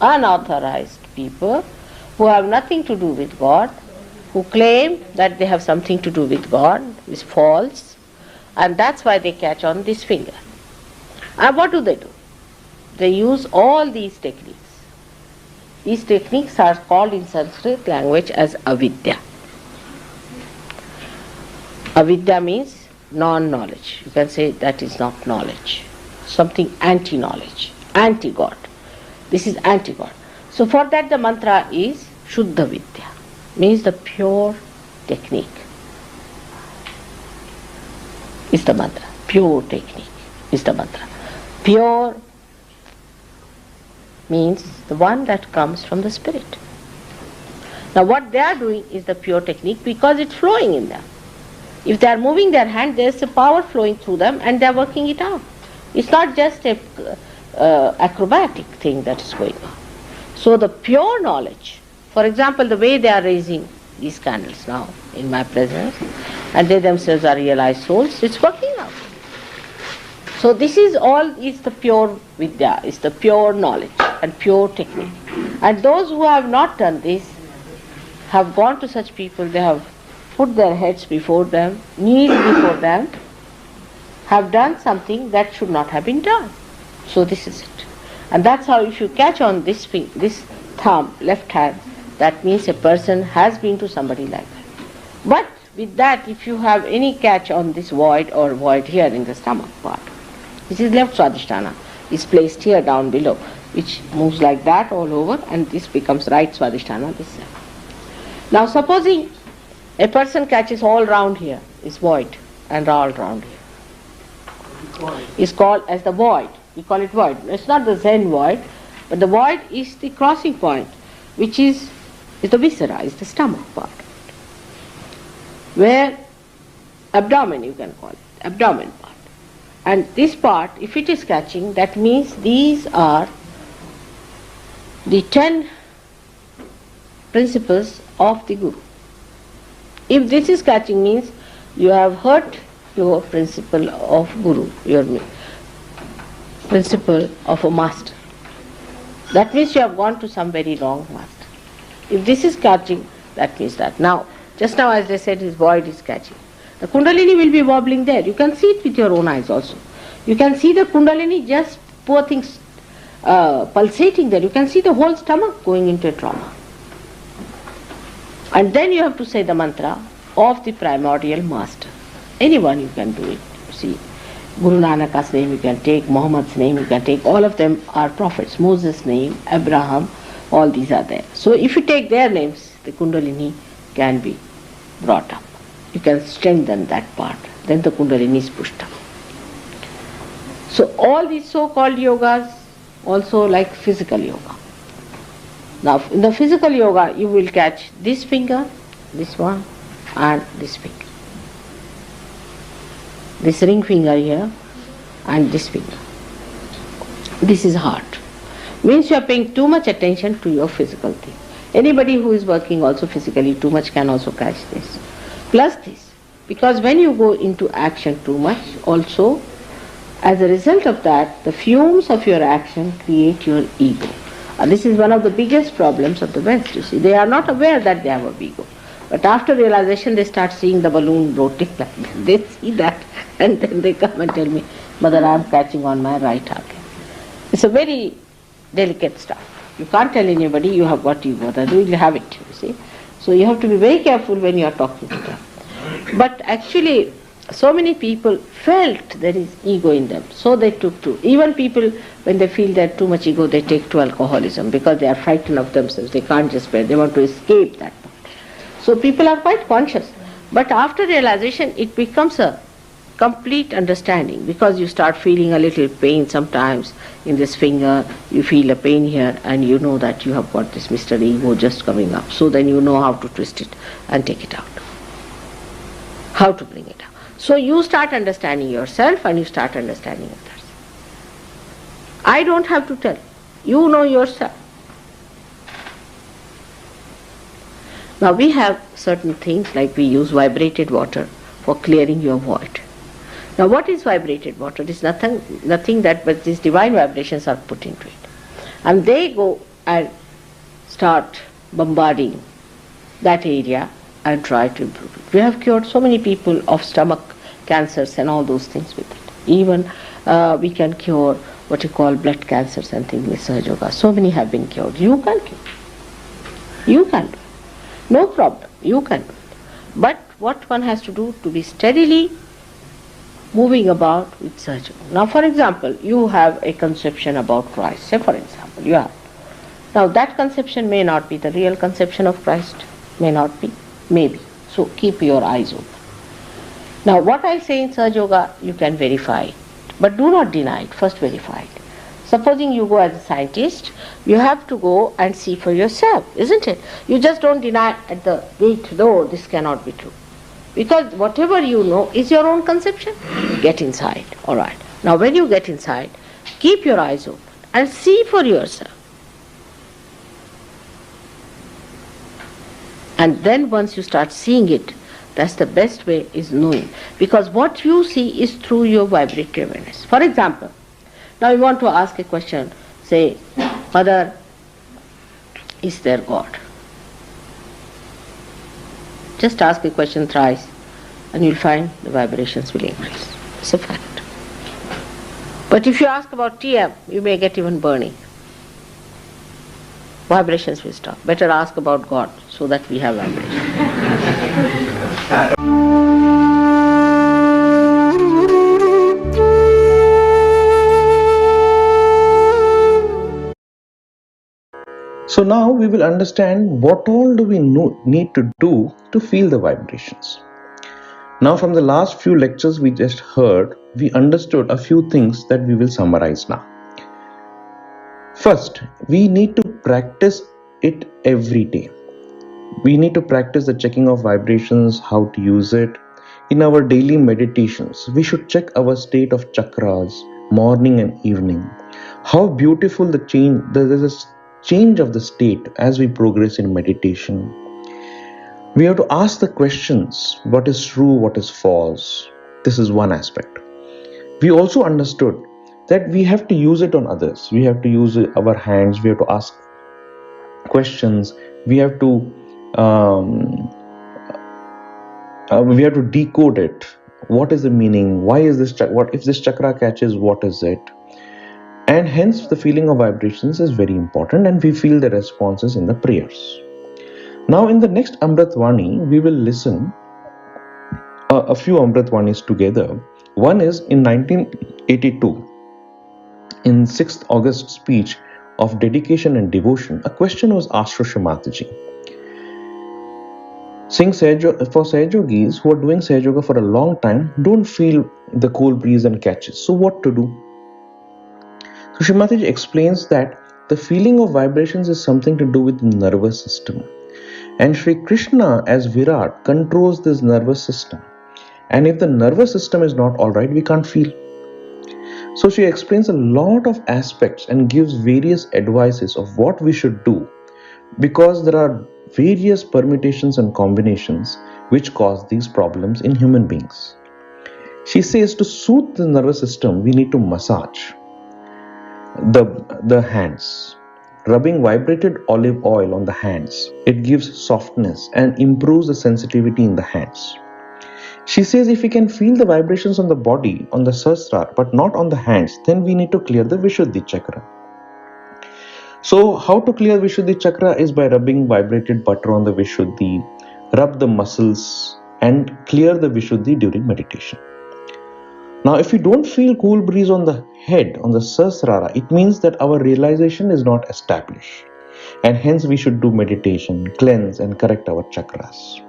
[SPEAKER 5] Unauthorized people who have nothing to do with God, who claim that they have something to do with God, is false, and that's why they catch on this finger. And what do? They use all these techniques. These techniques are called in Sanskrit language as avidya. Avidya means non-knowledge. You can say that is not knowledge. Something anti-knowledge, anti-God. This is anti-God. So for that the mantra is Shuddha Vidya, means the pure technique is the mantra. Pure technique is the mantra. Pure means the one that comes from the spirit. Now what they are doing is the pure technique because it's flowing in them. If they are moving their hand, there is a power flowing through them and they are working it out. It's not just a acrobatic thing that is going on. So the pure knowledge, for example, the way they are raising these candles now in my presence, and they themselves are realized souls, it's working out. So this is all is the pure vidya, is the pure knowledge and pure technique. And those who have not done this have gone to such people, they have put their heads before them, knees before them, have done something that should not have been done. So this is it. And that's how if you catch on this thumb, left hand, that means a person has been to somebody like that. But with that, if you have any catch on this void or void here in the stomach part, this is left swadhisthana, is placed here down below, which moves like that all over, and this becomes right swadhisthana, this side. Now supposing a person catches all round here, is void, and all round here. Is called as the void. We call it void. It's not the Zen void, but the void is the crossing point, which is the viscera, is the stomach part. Where abdomen, you can call it, abdomen part. And this part, if it is catching, that means these are the 10 principles of the Guru. If this is catching, means you have hurt your principle of Guru, your principle of a master. That means you have gone to some very wrong master. If this is catching, that means that. Now, just now as I said, his void is catching. The Kundalini will be wobbling there. You can see it with your own eyes also. You can see the Kundalini, just poor things pulsating there. You can see the whole stomach going into a trauma. And then you have to say the mantra of the primordial master. Anyone you can do it. See, Guru Nanak's name you can take, Muhammad's name you can take, all of them are prophets. Moses' name, Abraham, all these are there. So if you take their names, the Kundalini can be brought up. You can strengthen that part. Then the Kundalini is pushed up. So all these so-called yogas, also like physical yoga. Now in the physical yoga, you will catch this finger, this one, and this finger. This ring finger here, and this finger. This is heart. Means you are paying too much attention to your physical thing. Anybody who is working also physically too much can also catch this. Plus this. Because when you go into action too much, also, as a result of that, the fumes of your action create your ego. This is one of the biggest problems of the West, you see. They are not aware that they have a ego. But after realization, they start seeing the balloon floating like that. They see that, and then they come and tell me, Mother, I am catching on my right arm. It's a very delicate stuff. You can't tell anybody you have got ego, that you will have it, you see. So you have to be very careful when you are talking to them. But actually, so many people felt there is ego in them, so they took to. Even people, when they feel they have too much ego, they take to alcoholism because they are frightened of themselves. They can't just bear, they want to escape that. So people are quite conscious. But after realization, it becomes a complete understanding, because you start feeling a little pain sometimes in this finger, you feel a pain here, and you know that you have got this Mr. Ego just coming up. So then you know how to twist it and take it out. How to bring it out. So you start understanding yourself and you start understanding others. I don't have to tell. You know yourself. Now we have certain things, like we use vibrated water for clearing your void. Now what is vibrated water? It is nothing that but these divine vibrations are put into it. And they go and start bombarding that area and try to improve it. We have cured so many people of stomach cancers and all those things with it. Even we can cure what you call blood cancers and things with Sahaja Yoga. So many have been cured. You can cure. You can do it. No problem. You can do it. But what one has to do to be steadily moving about with Sahaja Yoga. Now for example, you have a conception about Christ. Say for example, you have. Now that conception may not be the real conception of Christ. May not be. Maybe. So keep your eyes open. Now what I say in Sahaja Yoga, you can verify it. But do not deny it. First verify it. Supposing you go as a scientist, you have to go and see for yourself, isn't it? You just don't deny at the gate, no, this cannot be true. Because whatever you know is your own conception. Get inside. Alright. Now when you get inside, keep your eyes open and see for yourself. And then once you start seeing it, that's the best way, is knowing. Because what you see is through your vibratory awareness. For example, now you want to ask a question, say, Mother, is there God? Just ask a question thrice and you'll find the vibrations will increase. It's a fact. But if you ask about TM, you may get even burning. Vibrations will stop. Better ask about God so that we have vibrations.
[SPEAKER 6] So now we will understand what all do we need to do to feel the vibrations. Now from the last few lectures we just heard, we understood a few things that we will summarize now. First, we need to practice it every day. We need to practice the checking of vibrations, how to use it. In our daily meditations, we should check our state of chakras, morning and evening. How beautiful the change, there is a change of the state as we progress in meditation. We have to ask the questions, what is true, what is false. This is one aspect. We also understood that we have to use it on others. We have to use our hands, we have to ask questions, we have to decode it. What is the meaning? Why is this? What if this chakra catches? What is it? And hence the feeling of vibrations is very important, and we feel the responses in the prayers. Now in the next Amrit Vani, we will listen a few Amrit Vanis together. One is in 1982, in 6th August speech of dedication and devotion, a question was asked to Shri Mataji. Saying for Sahaja Yogis who are doing Sahaja Yoga for a long time, don't feel the cool breeze and catches. So what to do? So Shri Mataji explains that the feeling of vibrations is something to do with the nervous system. And Shri Krishna as Virat controls this nervous system. And if the nervous system is not alright, we can't feel. So she explains a lot of aspects and gives various advices of what we should do, because there are various permutations and combinations which cause these problems in human beings. She says to soothe the nervous system, we need to massage the hands. rubbing vibrated olive oil on the hands. It gives softness and improves the sensitivity in the hands. She says if we can feel the vibrations on the body, on the Sahasrara, but not on the hands, then we need to clear the Vishuddhi chakra. So how to clear Vishuddhi chakra is by rubbing vibrated butter on the Vishuddhi, rub the muscles and clear the Vishuddhi during meditation. Now if we don't feel cool breeze on the head, on the Sahasrara, it means that our realization is not established and hence we should do meditation, cleanse and correct our chakras.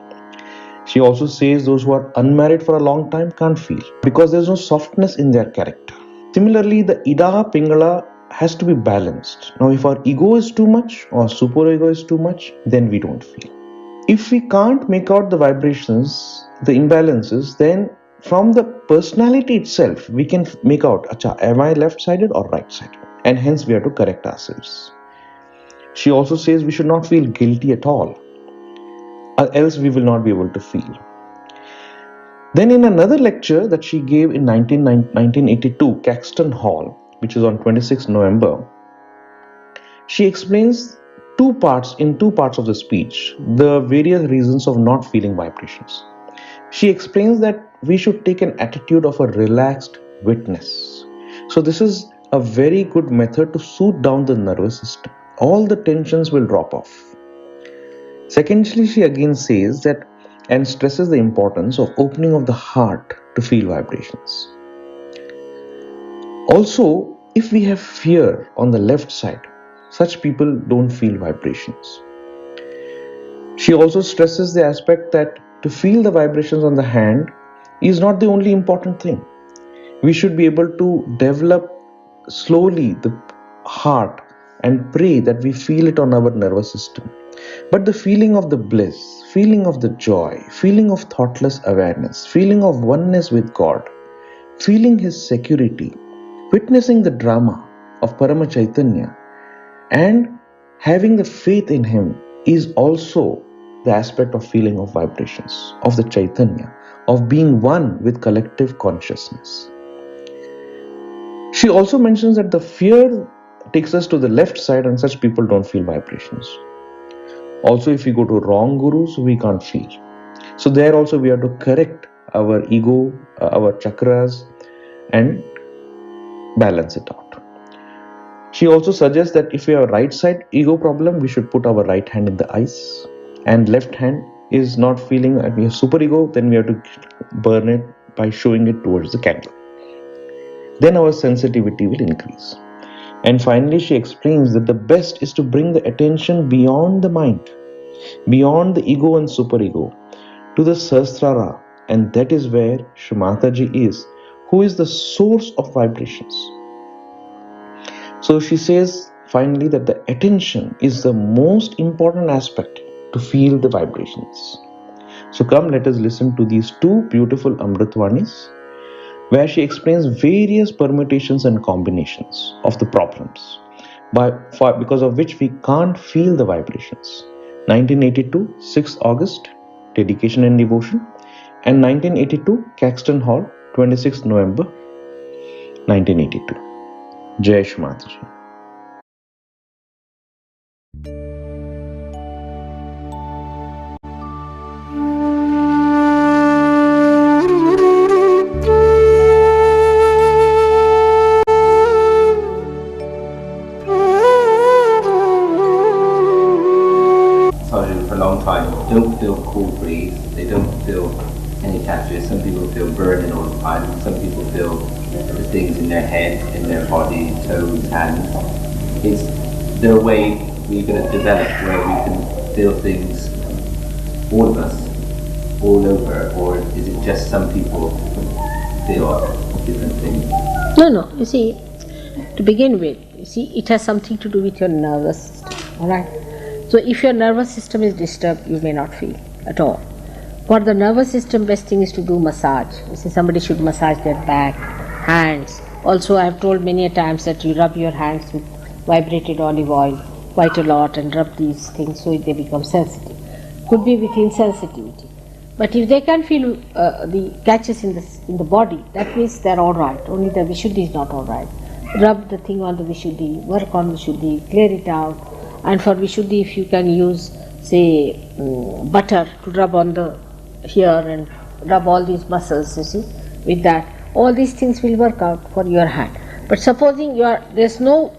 [SPEAKER 6] She also says those who are unmarried for a long time can't feel because there's no softness in their character. Similarly, the Ida Pingala has to be balanced. Now, if our ego is too much or superego is too much, then we don't feel. If we can't make out the vibrations, the imbalances, then from the personality itself, we can make out, acha, am I left-sided or right-sided? And hence we have to correct ourselves. She also says we should not feel guilty at all, or else we will not be able to feel. Then in another lecture that she gave in 1982, Caxton Hall, which is on 26 November, she explains two parts of the speech, the various reasons of not feeling vibrations. She explains that we should take an attitude of a relaxed witness. So this is a very good method to soothe down the nervous system. All the tensions will drop off. Secondly, she again says that and stresses the importance of opening of the heart to feel vibrations. Also, if we have fear on the left side, such people don't feel vibrations. She also stresses the aspect that to feel the vibrations on the hand is not the only important thing. We should be able to develop slowly the heart and pray that we feel it on our nervous system. But the feeling of the bliss, feeling of the joy, feeling of thoughtless awareness, feeling of oneness with God, feeling His security, witnessing the drama of Parama Chaitanya and having the faith in Him is also the aspect of feeling of vibrations, of the Chaitanya, of being one with collective consciousness. She also mentions that the fear takes us to the left side and such people don't feel vibrations. Also, if we go to wrong gurus, we can't feel. So there also we have to correct our ego, our chakras and balance it out. She also suggests that if we have a right side ego problem, we should put our right hand in the eyes and left hand is not feeling and we have super ego, then we have to burn it by showing it towards the candle. Then our sensitivity will increase. And finally, she explains that the best is to bring the attention beyond the mind, beyond the ego and superego, to the Sahasrara, and that is where Shri Mataji is, who is the source of vibrations. So she says finally that the attention is the most important aspect to feel the vibrations. So come, let us listen to these two beautiful Amritvanis, where she explains various permutations and combinations of the problems, because of which we can't feel the vibrations. 1982, 6th August, Dedication and Devotion, and 1982, Caxton Hall, 26th November, 1982. Jai Shri Mataji.
[SPEAKER 9] Don't feel cool breeze, they don't feel any temperature. Some people feel burning all the time, some people feel the things in their head, in their body, toes, hands. Is there a way we're going to develop where we can feel things, all of us, all over, or is it just some people feel different things?
[SPEAKER 5] No, you see, to begin with, it has something to do with your nervous system, alright? So if your nervous system is disturbed, you may not feel at all. For the nervous system, best thing is to do massage. You see, somebody should massage their back, hands. Also, I have told many a times that you rub your hands with vibrated olive oil quite a lot and rub these things so they become sensitive. Could be with insensitivity. But if they can feel the catches in the body, that means they're all right. Only the Vishuddhi is not all right. rub the thing on the Vishuddhi, work on Vishuddhi, clear it out. And for Vishuddhi, if you can use, say, butter to rub on the here and rub all these muscles, you see, with that, all these things will work out for your hand. But supposing there's no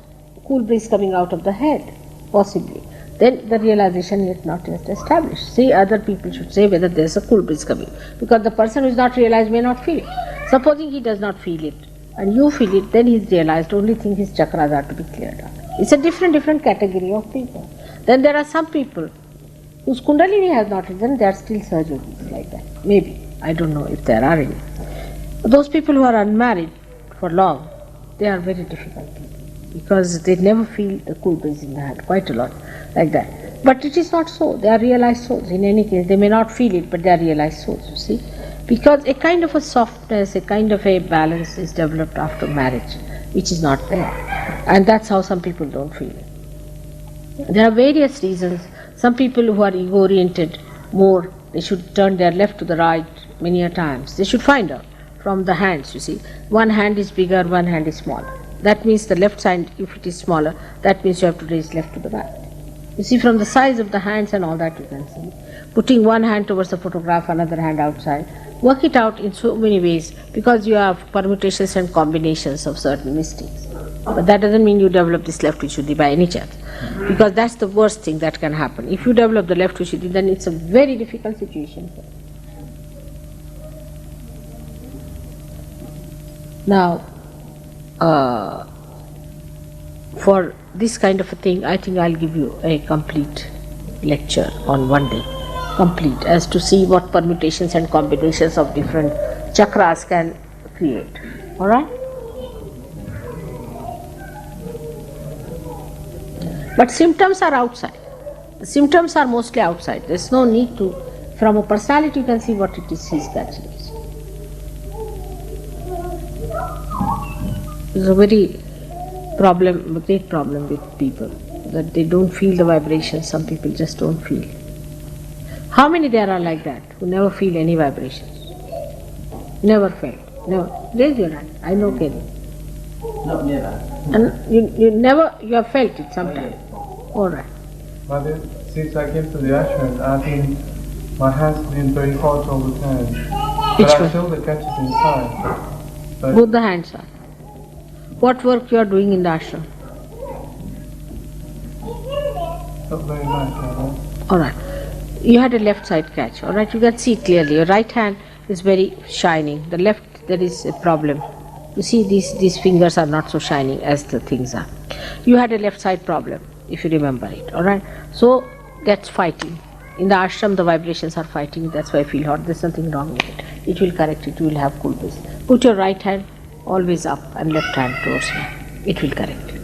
[SPEAKER 5] cool breeze coming out of the head, possibly, then the realization is not yet established. See, other people should say whether there's a cool breeze coming, because the person who is not realized may not feel it. Supposing he does not feel it, and you feel it, then he's realized only thing his chakras are to be cleared out. It's a different category of people. Then there are some people whose Kundalini has not risen, they are still Sahaja yogis like that. Maybe. I don't know if there are any. Those people who are unmarried for long, they are very difficult people, because they never feel the cool breeze in the hand, quite a lot, like that. But it is not so. They are realized souls. In any case, they may not feel it, but they are realized souls, you see. Because a kind of a softness, a kind of a balance is developed after marriage, which is not there. And that's how some people don't feel it. There are various reasons. Some people who are ego-oriented more, they should turn their left to the right many a times. They should find out from the hands, you see. One hand is bigger, one hand is smaller. That means the left side, if it is smaller, that means you have to raise left to the right. You see, from the size of the hands and all that you can see. Putting one hand towards the photograph, another hand outside. Work it out in so many ways, because you have permutations and combinations of certain mystics. But that doesn't mean you develop this left Vishuddhi by any chance, because that's the worst thing that can happen. If you develop the left Vishuddhi, then it's a very difficult situation. Now, for this kind of a thing, I think I'll give you a complete lecture on one day, complete, as to see what permutations and combinations of different chakras can create. All right? But symptoms are outside. The symptoms are mostly outside. There's no need to, from a personality you can see what it is he's catching. There's a very great problem with people, that they don't feel the vibrations. Some people just don't feel. How many there are like that, who never feel any vibrations? Never felt. Never. Raise your hand. I know Kelly.
[SPEAKER 9] No, never.
[SPEAKER 5] And you have felt it sometime. All right.
[SPEAKER 10] But since I came to the ashram, I think my hands have been very hot all the time. But I feel the catches inside. But
[SPEAKER 5] both the hands are. What work you are doing in the ashram?
[SPEAKER 10] not very much,
[SPEAKER 5] All right. You had a left side catch. All right. You can see clearly. Your right hand is very shining. The left, there is a problem. You see, these fingers are not so shining as the things are. You had a left side problem, if you remember it. All right. So that's fighting. In the ashram, the vibrations are fighting. That's why I feel hot. There's nothing wrong with it. It will correct it. You will have cool breeze. Put your right hand always up and left hand towards me. It will correct it.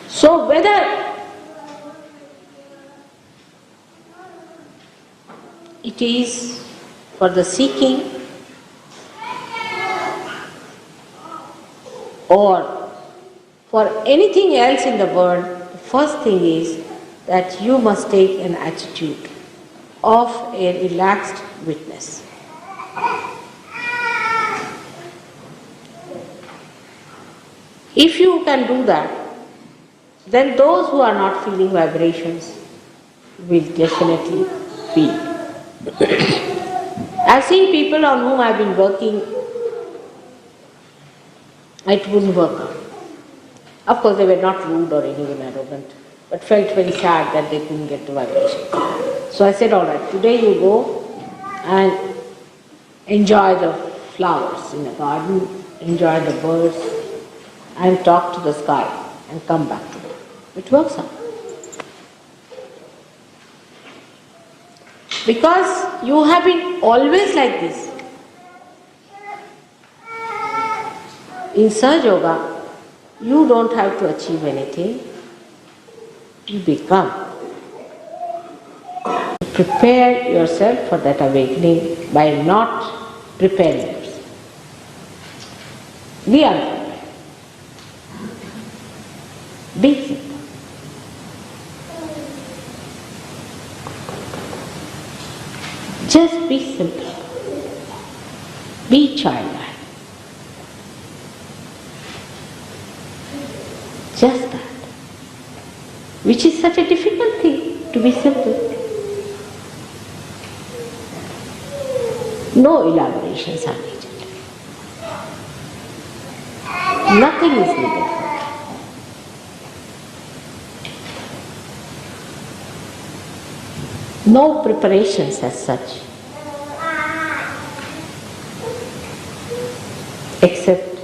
[SPEAKER 5] So whether it is for the seeking or for anything else in the world, the first thing is that you must take an attitude of a relaxed witness. If you can do that, then those who are not feeling vibrations will definitely feel. I've seen people on whom I've been working, it wouldn't work out. Of course, they were not rude or anyone arrogant, but felt very sad that they couldn't get the vibration. So I said, all right, today you go and enjoy the flowers in the garden, enjoy the birds, and talk to the sky and come back to it. It works out. Because you have been always like this. In Sahaja Yoga, you don't have to achieve anything. You become. Prepare yourself for that awakening by not preparing yourself. Be unprepared. Be simple. Just be simple. Be childlike. Just that. Which is such a difficult thing, to be simple. No elaborations are needed. Nothing is needed for that. No preparations as such, except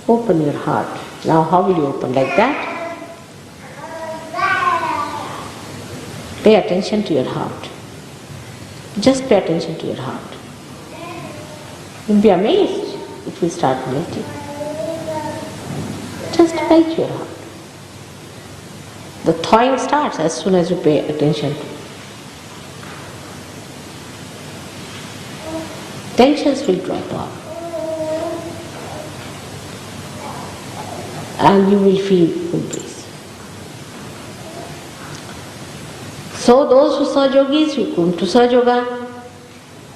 [SPEAKER 5] open your heart. Now how will you open? Like that? Pay attention to your heart. Just pay attention to your heart. You'll be amazed. It will start melting. Just melt your heart. The thawing starts as soon as you pay attention to it. Tensions will drop off. And you will feel full breeze. So those who saw yogis, who come to Sahaja Yoga,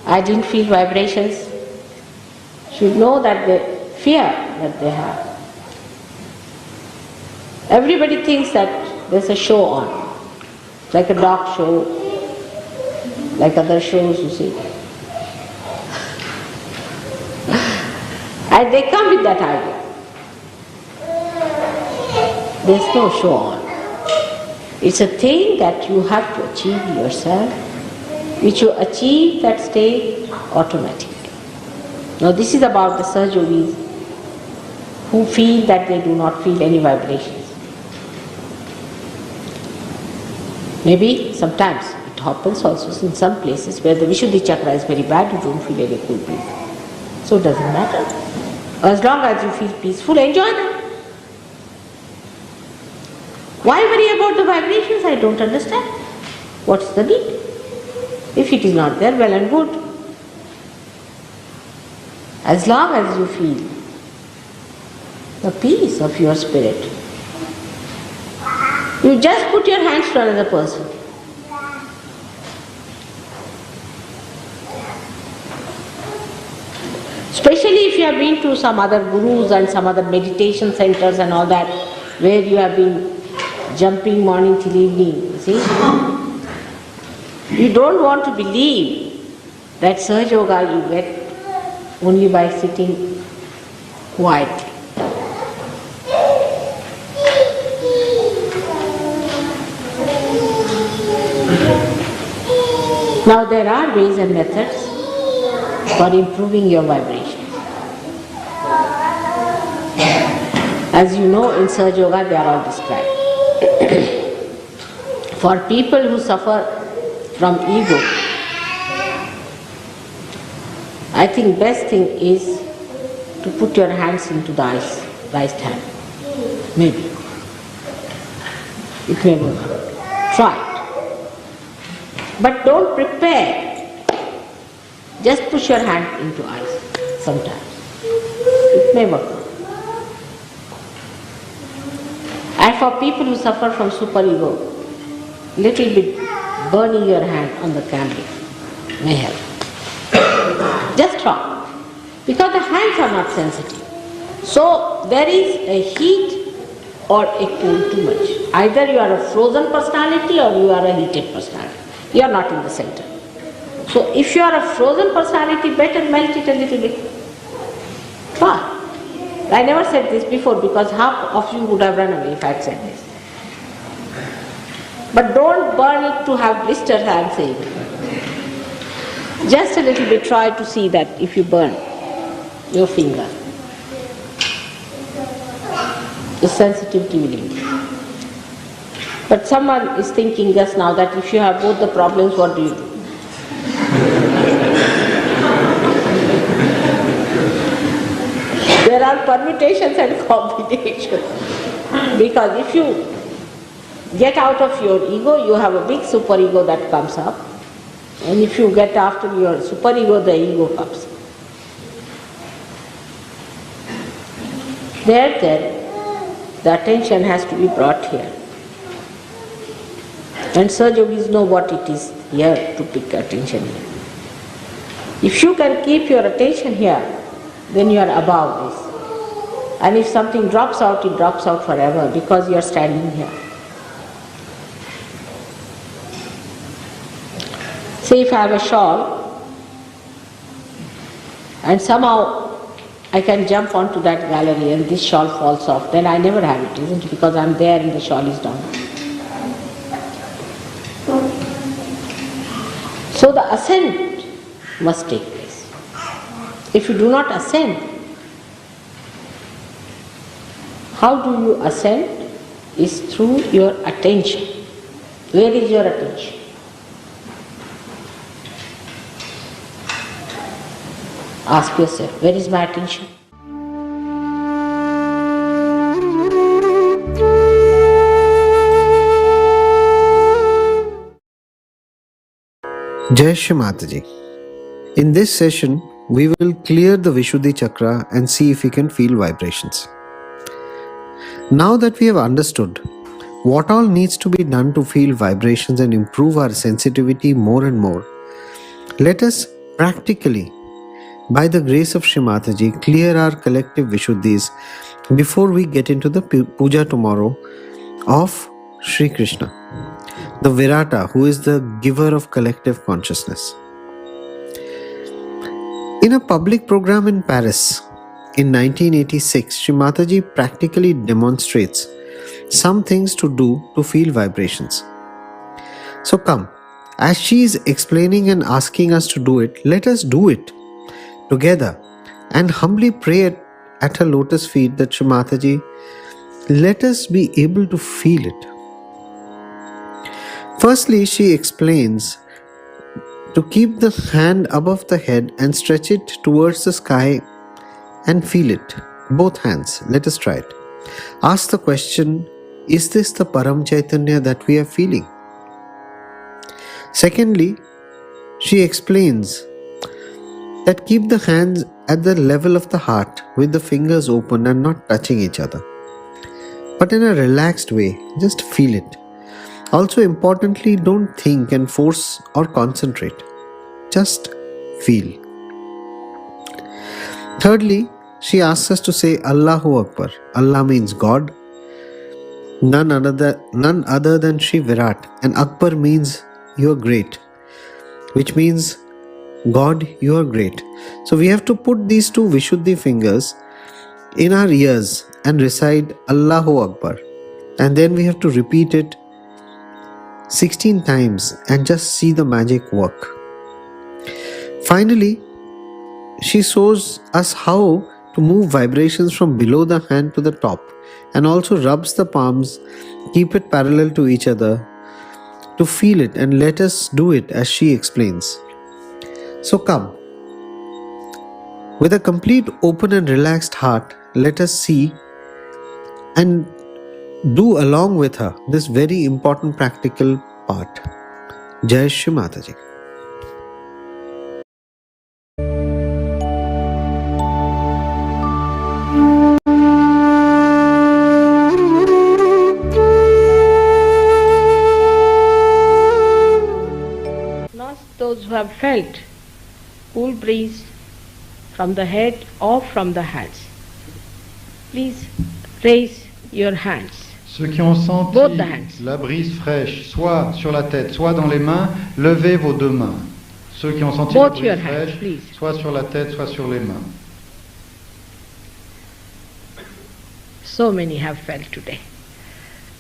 [SPEAKER 5] I didn't feel vibrations, should know that the fear that they have. Everybody thinks that there's a show on, like a dog show, like other shows you see. And they come with that idea. There's no show on. It's a thing that you have to achieve yourself, which you achieve that state automatically. Now this is about the Sahaja Yogis who feel that they do not feel any vibrations. Maybe sometimes it happens also in some places where the Vishuddhi chakra is very bad, you don't feel any cool breeze. So it doesn't matter. As long as you feel peaceful, enjoy them. Why worry about the vibrations? I don't understand. What's the need? If it is not there, well and good. As long as you feel the peace of your spirit, you just put your hands to another person. Especially if you have been to some other gurus and some other meditation centers and all that, where you have been jumping morning till evening, you see. You don't want to believe that Sahaja Yoga you get only by sitting quietly. Now there are ways and methods for improving your vibration. As you know, in Sahaja Yoga they are all described. For people who suffer from ego, I think best thing is to put your hands into the eyes, right hand. Maybe. It may work. Try it. But don't prepare. Just push your hand into eyes sometimes. It may work. And for people who suffer from superego, little bit burning your hand on the candle may help. Just try. Because the hands are not sensitive. So there is a heat or a cool too much. Either you are a frozen personality or you are a heated personality. You are not in the center. So if you are a frozen personality, better melt it a little bit. Try. I never said this before because half of you would have run away if I had said this. But don't burn it to have blisters, I am saying. Just a little bit, try to see that if you burn your finger, the sensitivity will improve. But someone is thinking just now that if you have both the problems, what do you do? There are permutations and combinations. Because if you get out of your ego, you have a big superego that comes up. And if you get after your superego, the ego comes. There then, the attention has to be brought here. And Saj Yogis know what it is here to pick attention here. If you can keep your attention here, then you are above this. And if something drops out, it drops out forever because you are standing here. Say if I have a shawl and somehow I can jump onto that gallery and this shawl falls off, then I never have it, isn't it? Because I am there and the shawl is down. So the ascent must take place. If you do not ascend, how do you ascend? Is through your attention. Where is your attention? Ask yourself, where is my attention?
[SPEAKER 1] Jai Shri Mataji. In this session, we will clear the Vishuddhi Chakra and see if we can feel vibrations. Now that we have understood what all needs to be done to feel vibrations and improve our sensitivity more and more, let us practically, by the grace of Shri Mataji, clear our collective Vishuddhis before we get into the puja tomorrow of Shri Krishna, the Virata, who is the giver of collective consciousness. In a public program in Paris in 1986, Shri Mataji practically demonstrates some things to do to feel vibrations. So come, as she is explaining and asking us to do it, let us do it together and humbly pray at her lotus feet that Shri Mataji, let us be able to feel it. Firstly, she explains to keep the hand above the head and stretch it towards the sky and feel it. Both hands. Let us try it. Ask the question, is this the Param Chaitanya that we are feeling? Secondly, she explains that keep the hands at the level of the heart with the fingers open and not touching each other, but in a relaxed way. Just feel it. Also importantly, don't think and force or concentrate. Just feel. Thirdly, she asks us to say Allahu Akbar. Allah means God, none other than Shri Virat, and Akbar means you are great, which means God, you are great. So we have to put these two Vishuddhi fingers in our ears and recite Allahu Akbar, and then we have to repeat it 16 times and just see the magic work. Finally, she shows us how to move vibrations from below the hand to the top, and also rubs the palms, keep it parallel to each other to feel it, and let us do it as she explains. So come, with a complete open and relaxed heart, let us see and do along with her this very important practical part. Jai Shri Mataji.
[SPEAKER 5] Not those who have felt cool breeze from the head or from the hands. Please raise your hands.
[SPEAKER 11] Ceux qui ont senti
[SPEAKER 5] Both the hands.
[SPEAKER 11] la brise fraîche, soit sur la tête, soit dans les mains, levez vos deux mains. Ceux qui ont senti
[SPEAKER 5] Both
[SPEAKER 11] la
[SPEAKER 5] your
[SPEAKER 11] brise
[SPEAKER 5] hands,
[SPEAKER 11] fraîche,
[SPEAKER 5] please.
[SPEAKER 11] soit sur la tête, soit sur les mains.
[SPEAKER 5] So many have felt today.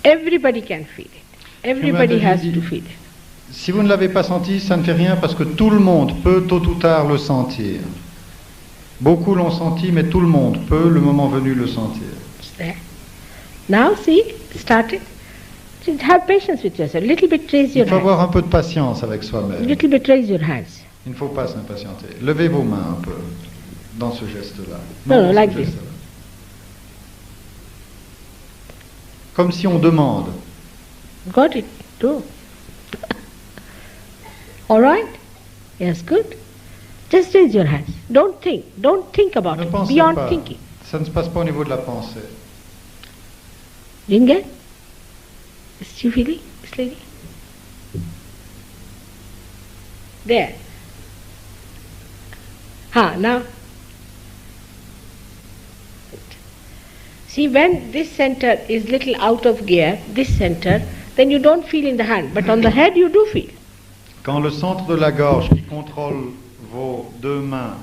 [SPEAKER 5] Everybody can feel it. Everybody has to feel it.
[SPEAKER 11] Si vous ne l'avez pas senti, ça ne fait rien parce que tout le monde peut tôt ou tard le sentir. Beaucoup l'ont senti, mais tout le monde peut, le moment venu, le sentir.
[SPEAKER 5] It's there. Now see, start it. Just have patience with yourself. Little bit raise your
[SPEAKER 11] Il faut avoir
[SPEAKER 5] hands.
[SPEAKER 11] un peu de patience avec soi-même.
[SPEAKER 5] Little bit raise your hands.
[SPEAKER 11] Il ne faut pas s'impatienter. Levez vos mains un peu dans ce geste-là.
[SPEAKER 5] No,
[SPEAKER 11] dans ce
[SPEAKER 5] like this.
[SPEAKER 11] geste-là. Comme si on demande.
[SPEAKER 5] Got it? Do. All right? Yes, good. Just raise your hands. Don't think. Don't think about
[SPEAKER 11] Ne
[SPEAKER 5] it.
[SPEAKER 11] pensez
[SPEAKER 5] Beyond
[SPEAKER 11] pas.
[SPEAKER 5] thinking.
[SPEAKER 11] ça ne se passe pas au niveau de la pensée.
[SPEAKER 5] Didn't get? Is she feeling, this lady? There. Now. See, when this center is little out of gear, this center, then you don't feel in the hand, but on the head you do feel.
[SPEAKER 11] Quand le centre de la gorge qui contrôle vos deux mains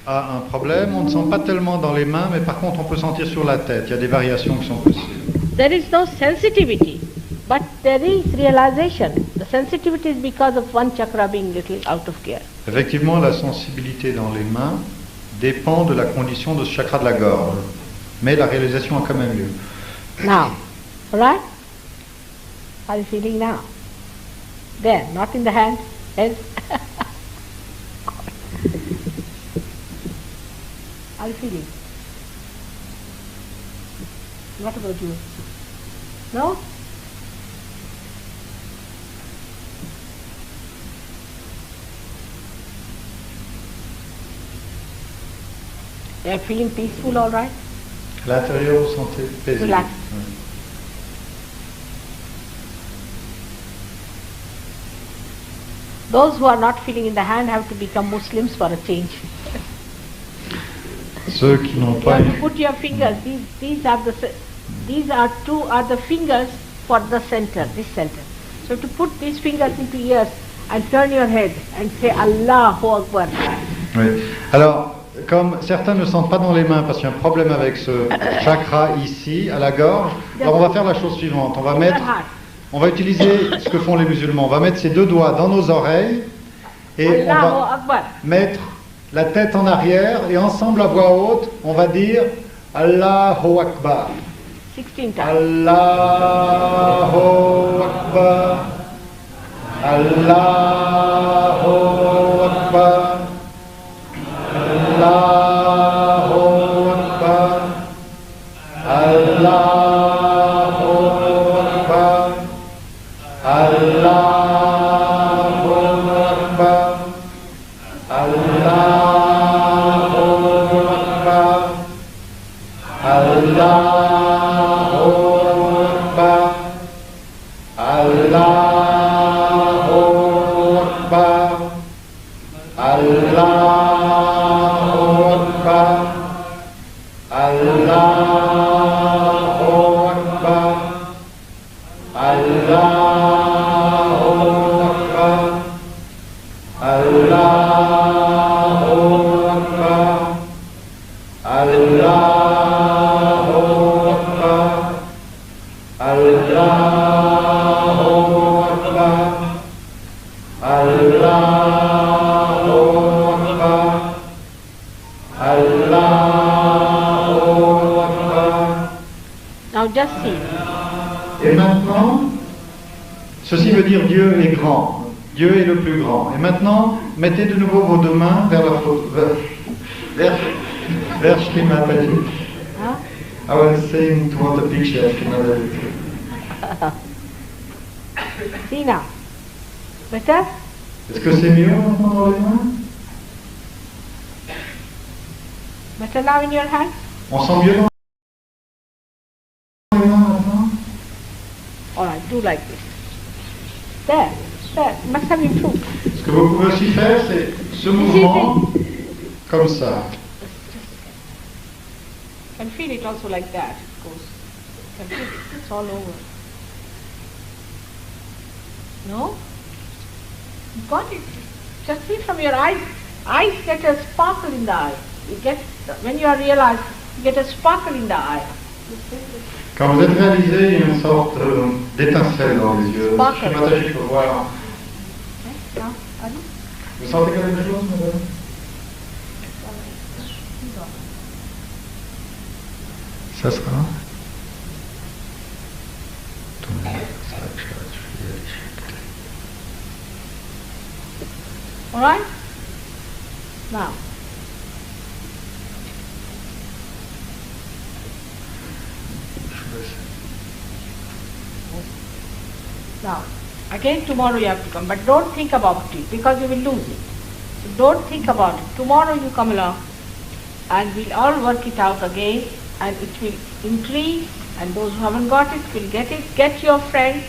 [SPEAKER 11] a un problème, on ne sent pas tellement dans les mains, mais par contre on peut sentir sur la tête. Il y a des variations qui sont possibles.
[SPEAKER 5] There is no sensitivity, but there is realization. The sensitivity is because of one chakra being little out of gear.
[SPEAKER 11] Effectivement, la sensibilité dans les mains dépend de la condition de ce chakra de la gorge. Mais la réalisation a quand même lieu.
[SPEAKER 5] Now, alright? How are you feeling now? There, not in the hand, head. How are you feeling? What about you? No? You are feeling peaceful, all right?
[SPEAKER 11] À l'intérieur, vous sentez paisible.
[SPEAKER 5] Relax.
[SPEAKER 11] Oui.
[SPEAKER 5] Those who are not feeling in the hand have to become Muslims for a change.
[SPEAKER 11] Ceux qui n'ont
[SPEAKER 5] You
[SPEAKER 11] pas
[SPEAKER 5] have to put your fingers. These are the fingers for the center. This center. So to put these fingers into ears and turn your head and say Allahu Akbar.
[SPEAKER 11] Oui. Alors, comme certains ne sentent pas dans les mains parce qu'il y a un problème avec ce chakra ici, à la gorge, alors on va faire la chose suivante. On va utiliser ce que font les musulmans. On va mettre ces deux doigts dans nos oreilles et on va mettre la tête en arrière et ensemble à voix haute, on va dire Allahu Akbar.
[SPEAKER 5] 16 times.
[SPEAKER 11] Allahu Akbar. Allahu Akbar. Allahu Akbar. Allahu Akbar. Allahu Akbar. Allahu Akbar. Allahu Akbar. Allahu Akbar. Allahu Akbar. Allahu Akbar. Allahu Akbar. Allahu Akbar. Allahu Akbar. Allahu Akbar. Allahu Akbar. Allahu Akbar.
[SPEAKER 5] Now just see.
[SPEAKER 11] Et maintenant, ceci veut dire Dieu est grand. Dieu est le plus grand. Et maintenant, mettez de nouveau vos deux mains vers la vers Shri Mataji.
[SPEAKER 5] Huh?
[SPEAKER 11] I was saying toward the picture of Shri Mataji.
[SPEAKER 5] See now. Better?
[SPEAKER 11] Est-ce que c'est mieux maintenant dans les mains?
[SPEAKER 5] Better now in your hand?
[SPEAKER 11] On sent mieux dans les mains maintenant?
[SPEAKER 5] Alright, do like this. There. Must have improved.
[SPEAKER 11] Ce que vous pouvez aussi faire, c'est ce mouvement comme ça.
[SPEAKER 5] You can feel it also like that. It goes. You can feel it. It's all over. No? You got it. Just see from your eyes. Eyes get a sparkle in the eye. You get, when you are realized, you get a sparkle in the eye.
[SPEAKER 11] Quand vous êtes réalisé, il y a une sorte d'étincelle dans les yeux. Shri Mataji peut voir. Vous sentez quelque chose, madame? Ça sera.
[SPEAKER 5] All right? Now. Now, again tomorrow you have to come, but don't think about it because you will lose it. So don't think about it. Tomorrow you come along and we'll all work it out again, and it will increase, and those who haven't got it will get it. Get your friends,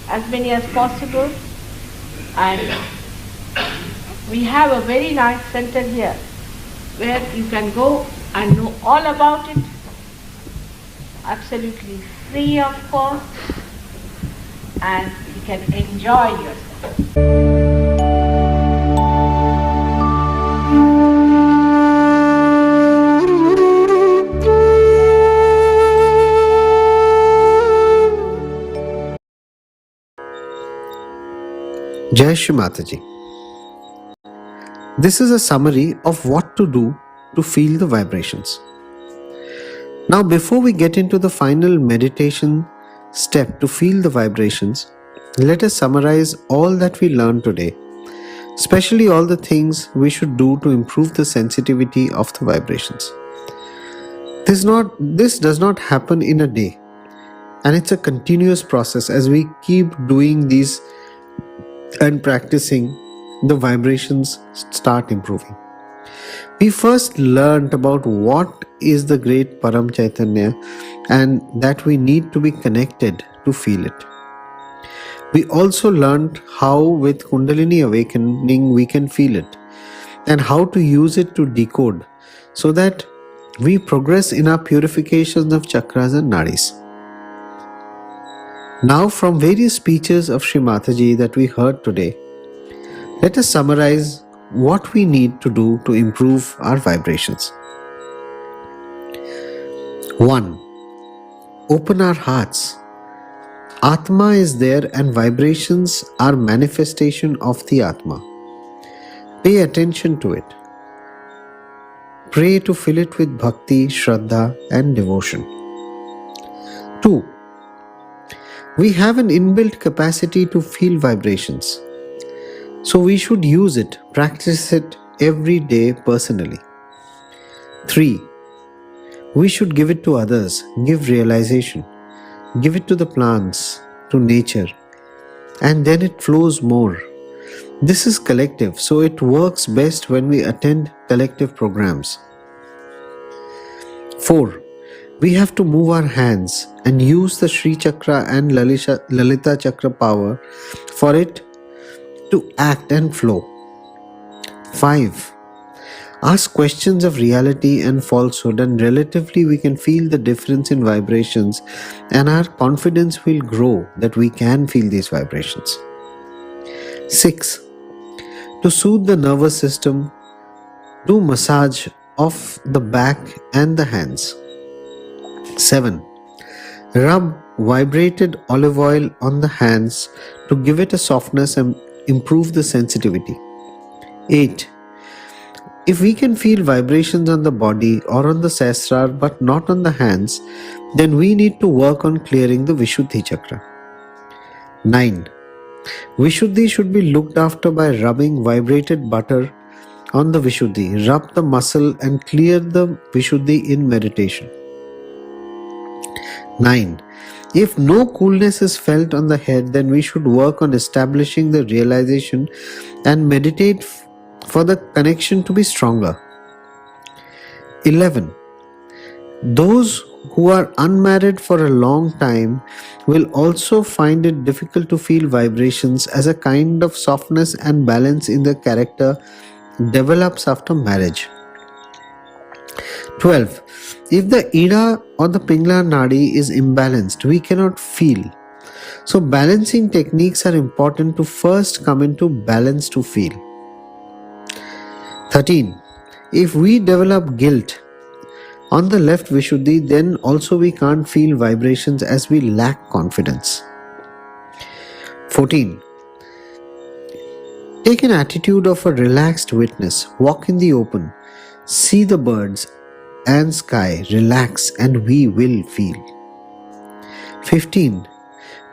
[SPEAKER 5] as many as possible, and we have a very nice center here where you can go and know all about it, absolutely free of cost, and you can enjoy yourself.
[SPEAKER 1] Jai Shri Mataji. This is a summary of what to do to feel the vibrations. Now, before we get into the final meditation step to feel the vibrations, let us summarize all that we learned today, especially all the things we should do to improve the sensitivity of the vibrations. This does not happen in a day, and it's a continuous process. As we keep doing these and practicing, the vibrations start improving. We first learned about what is the great Param Chaitanya and that we need to be connected to feel it. We also learned how with Kundalini awakening we can feel it and how to use it to decode so that we progress in our purification of chakras and nadis. Now, from various speeches of Shri Mataji that we heard today, let us summarize what we need to do to improve our vibrations. 1. Open our hearts. Atma is there and vibrations are manifestation of the Atma. Pay attention to it. Pray to fill it with bhakti, shraddha and devotion. 2. We have an inbuilt capacity to feel vibrations. So we should use it, practice it every day personally. 3. We should give it to others, give realization, give it to the plants, to nature, and then it flows more. This is collective, so it works best when we attend collective programs. 4. We have to move our hands and use the Shri Chakra and Lalita Chakra power for it to act and flow. 5. Ask questions of reality and falsehood, and relatively we can feel the difference in vibrations and our confidence will grow that we can feel these vibrations. 6. To soothe the nervous system, do massage of the back and the hands. 7. Rub vibrated olive oil on the hands to give it a softness and improve the sensitivity. 8. If we can feel vibrations on the body or on the sahasrara but not on the hands, then we need to work on clearing the Vishuddhi chakra. 9. Vishuddhi should be looked after by rubbing vibrated butter on the Vishuddhi. Rub the muscle and clear the Vishuddhi in meditation. 9. If no coolness is felt on the head, then we should work on establishing the realization and meditate for the connection to be stronger. 11. Those who are unmarried for a long time will also find it difficult to feel vibrations, as a kind of softness and balance in the character develops after marriage. 12. If the Ida or the Pingla Nadi is imbalanced, we cannot feel. So balancing techniques are important to first come into balance to feel. 13. If we develop guilt on the left Vishuddhi, then also we can't feel vibrations as we lack confidence. 14. Take an attitude of a relaxed witness. Walk in the open. See the birds and sky. Relax and we will feel. 15.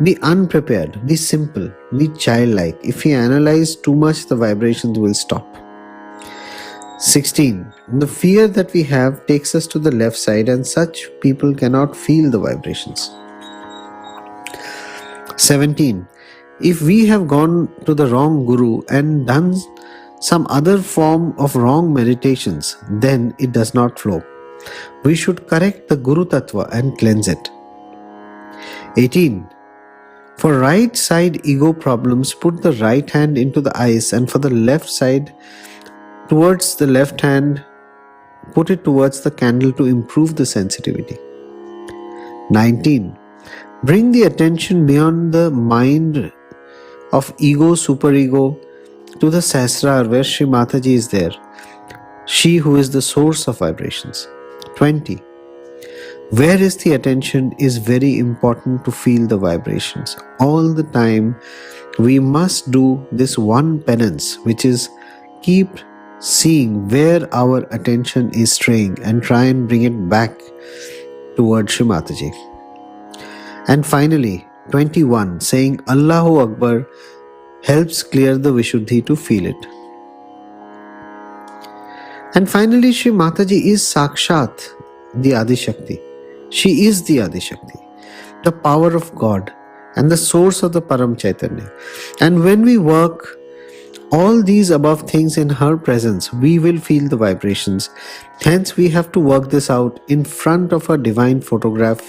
[SPEAKER 1] Be unprepared. Be simple. Be childlike. If we analyze too much, the vibrations will stop. 16. The fear that we have takes us to the left side, and such people cannot feel the vibrations. 17. If we have gone to the wrong guru and done some other form of wrong meditations, then it does not flow. We should correct the Guru Tattva and cleanse it. 18. For right side ego problems, put the right hand into the eyes, and for the left side, towards the left hand, put it towards the candle to improve the sensitivity. 19. Bring the attention beyond the mind of ego, superego, to the Sahasrar where Shri Mataji is there, she who is the source of vibrations. 20. Where is the attention is very important to feel the vibrations. All the time we must do this one penance, which is keep seeing where our attention is straying and try and bring it back towards Shri Mataji. And finally, 21, saying Allahu Akbar helps clear the Vishuddhi to feel it. And finally, Shri Mataji is Sakshat, the Adi Shakti. She is the Adi Shakti, the power of God and the source of the Param Chaitanya. And when we work all these above things in her presence, we will feel the vibrations. Hence, we have to work this out in front of a divine photograph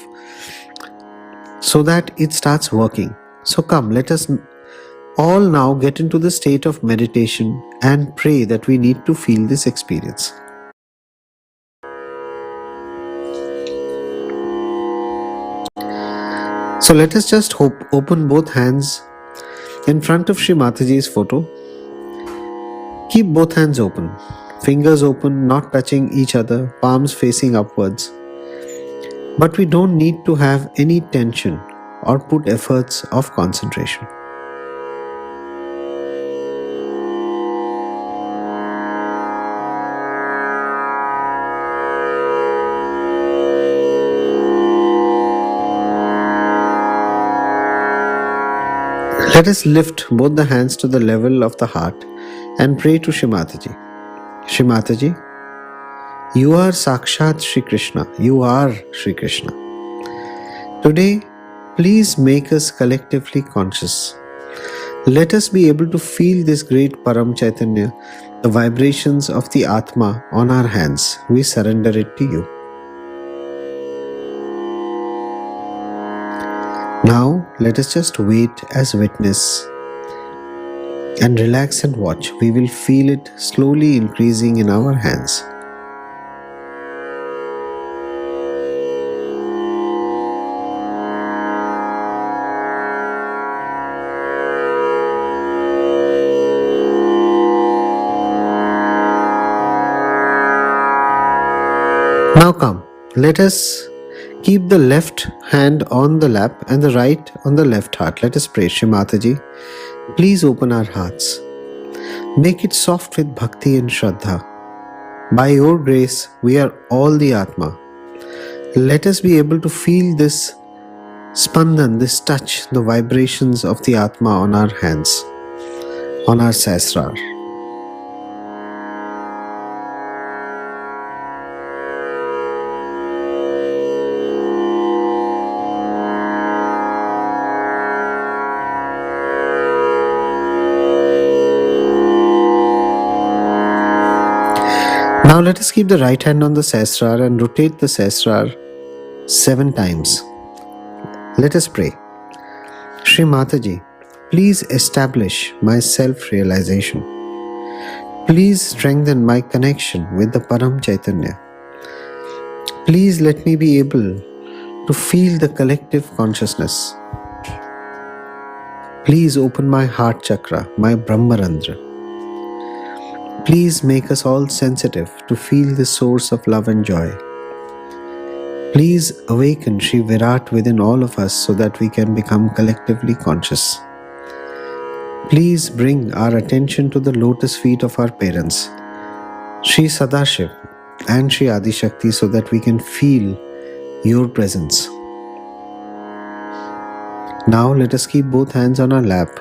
[SPEAKER 1] so that it starts working. So come, let us all now get into the state of meditation and pray that we need to feel this experience. So let us just open both hands in front of Shri Mataji's photo. Keep both hands open, fingers open, not touching each other, palms facing upwards. But we don't need to have any tension or put efforts of concentration. Let us lift both the hands to the level of the heart and pray to Shri Mataji. Shri Mataji, you are Sakshat Shri Krishna. You are Shri Krishna. Today, please make us collectively conscious. Let us be able to feel this great Param Chaitanya, the vibrations of the Atma on our hands. We surrender it to you. Now, let us just wait as witness and relax and watch. We will feel it slowly increasing in our hands. Now come, let us keep the left hand on the lap and the right on the left heart. Let us pray. Shri Mataji, please open our hearts. Make it soft with bhakti and shraddha. By your grace, we are all the Atma. Let us be able to feel this spandan, this touch, the vibrations of the Atma on our hands, on our sahasrar. Now let us keep the right hand on the sahasrar and rotate the sahasrar 7 times. Let us pray. Shri Mataji, please establish my self-realization. Please strengthen my connection with the Param Chaitanya. Please let me be able to feel the collective consciousness. Please open my heart chakra, my Brahmarandra. Please make us all sensitive to feel the source of love and joy. Please awaken Shri Virat within all of us so that we can become collectively conscious. Please bring our attention to the lotus feet of our parents, Shri Sadashiv and Shri Adi Shakti, so that we can feel your presence. Now let us keep both hands on our lap.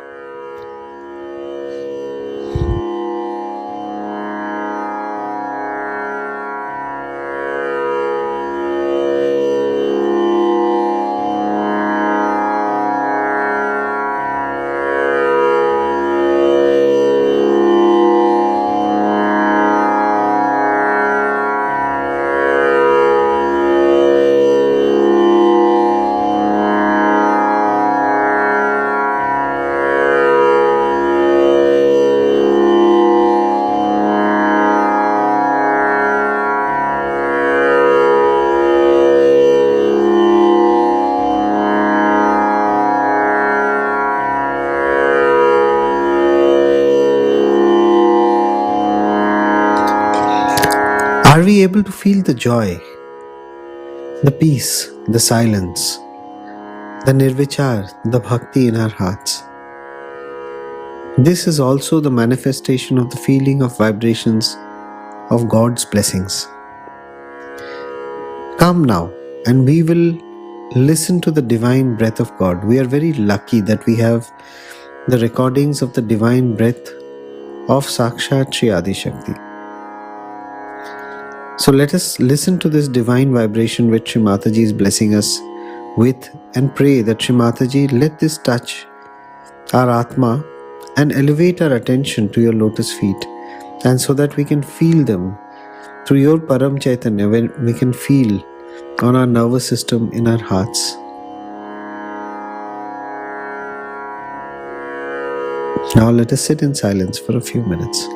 [SPEAKER 1] we able to feel the joy, the peace, the silence, the nirvichar, the bhakti in our hearts? This is also the manifestation of the feeling of vibrations of God's blessings. Come now, and we will listen to the divine breath of God. We are very lucky that we have the recordings of the divine breath of Sakshat Shri Adi Shakti. So let us listen to this divine vibration which Shri Mataji is blessing us with, and pray that Shri Mataji, let this touch our Atma and elevate our attention to your lotus feet, and so that we can feel them through your Param Chaitanya, when we can feel on our nervous system, in our hearts. Now let us sit in silence for a few minutes.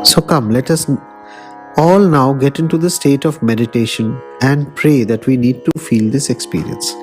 [SPEAKER 1] So come, let us all now get into the state of meditation and pray that we need to feel this experience.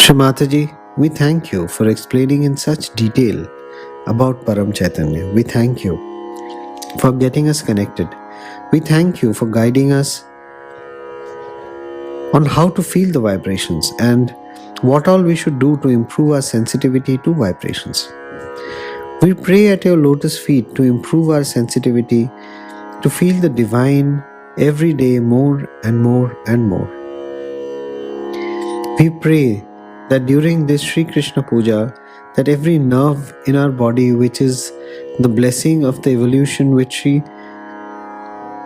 [SPEAKER 1] Shri Mataji, we thank you for explaining in such detail about Param Chaitanya. We thank you for getting us connected. We thank you for guiding us on how to feel the vibrations and what all we should do to improve our sensitivity to vibrations. We pray at your lotus feet to improve our sensitivity to feel the divine every day more and more and more. We pray that during this Shri Krishna Puja, that every nerve in our body, which is the blessing of the evolution which Shri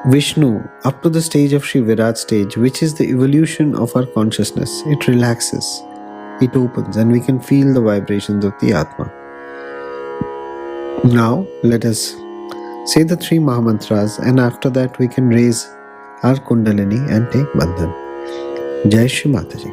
[SPEAKER 1] Vishnu up to the stage of Shri Virat stage, which is the evolution of our consciousness, it relaxes, it opens, and we can feel the vibrations of the Atma. Now let us say the 3 Mahamantras, and after that we can raise our Kundalini and take Bandhan. Jai Shri Mataji.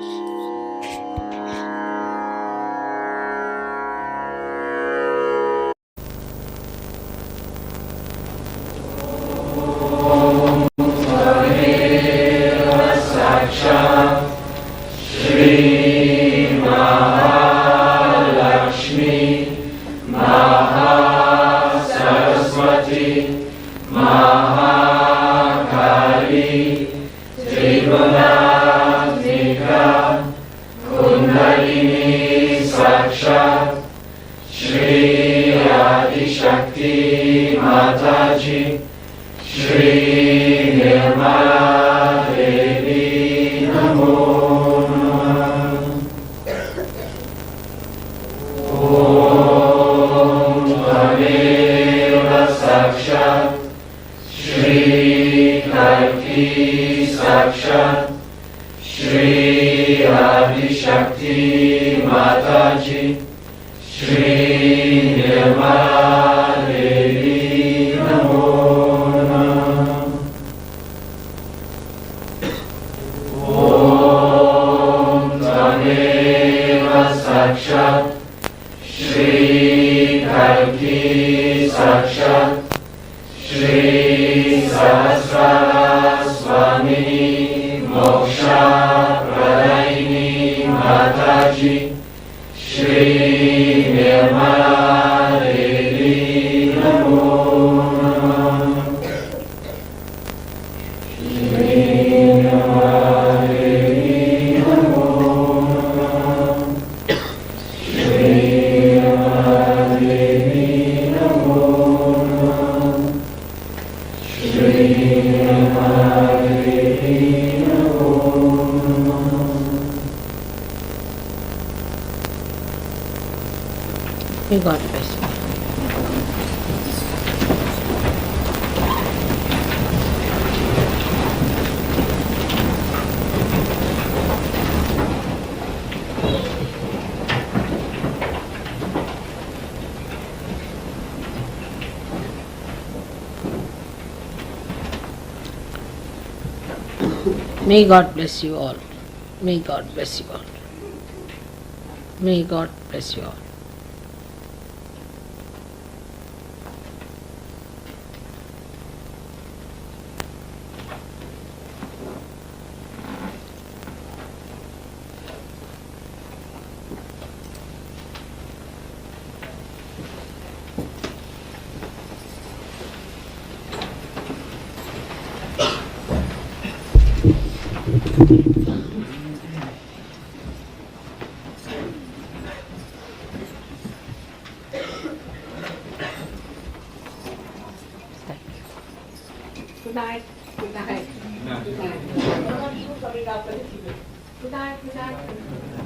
[SPEAKER 4] Shri Mataji, Shri Mataji, Namo Om Tameva Sakshat, Shri Kalki Sakshat, Shri Adi Shakti Mataji, Shri Mataji, Namo Om Tameva Sakshat, Shri Kalki Sakshat, Shri Sahasrara Swami Moksha Pradayini Mataji, Shri Mataji, Namo Shri Mataji, Namo Shri Mataji, Namo Shri Mataji, Namo.
[SPEAKER 5] May God bless you. May God bless you all. May God bless you all. May God bless you all.
[SPEAKER 12] Good night. Good night. Good night. Good night. Good night.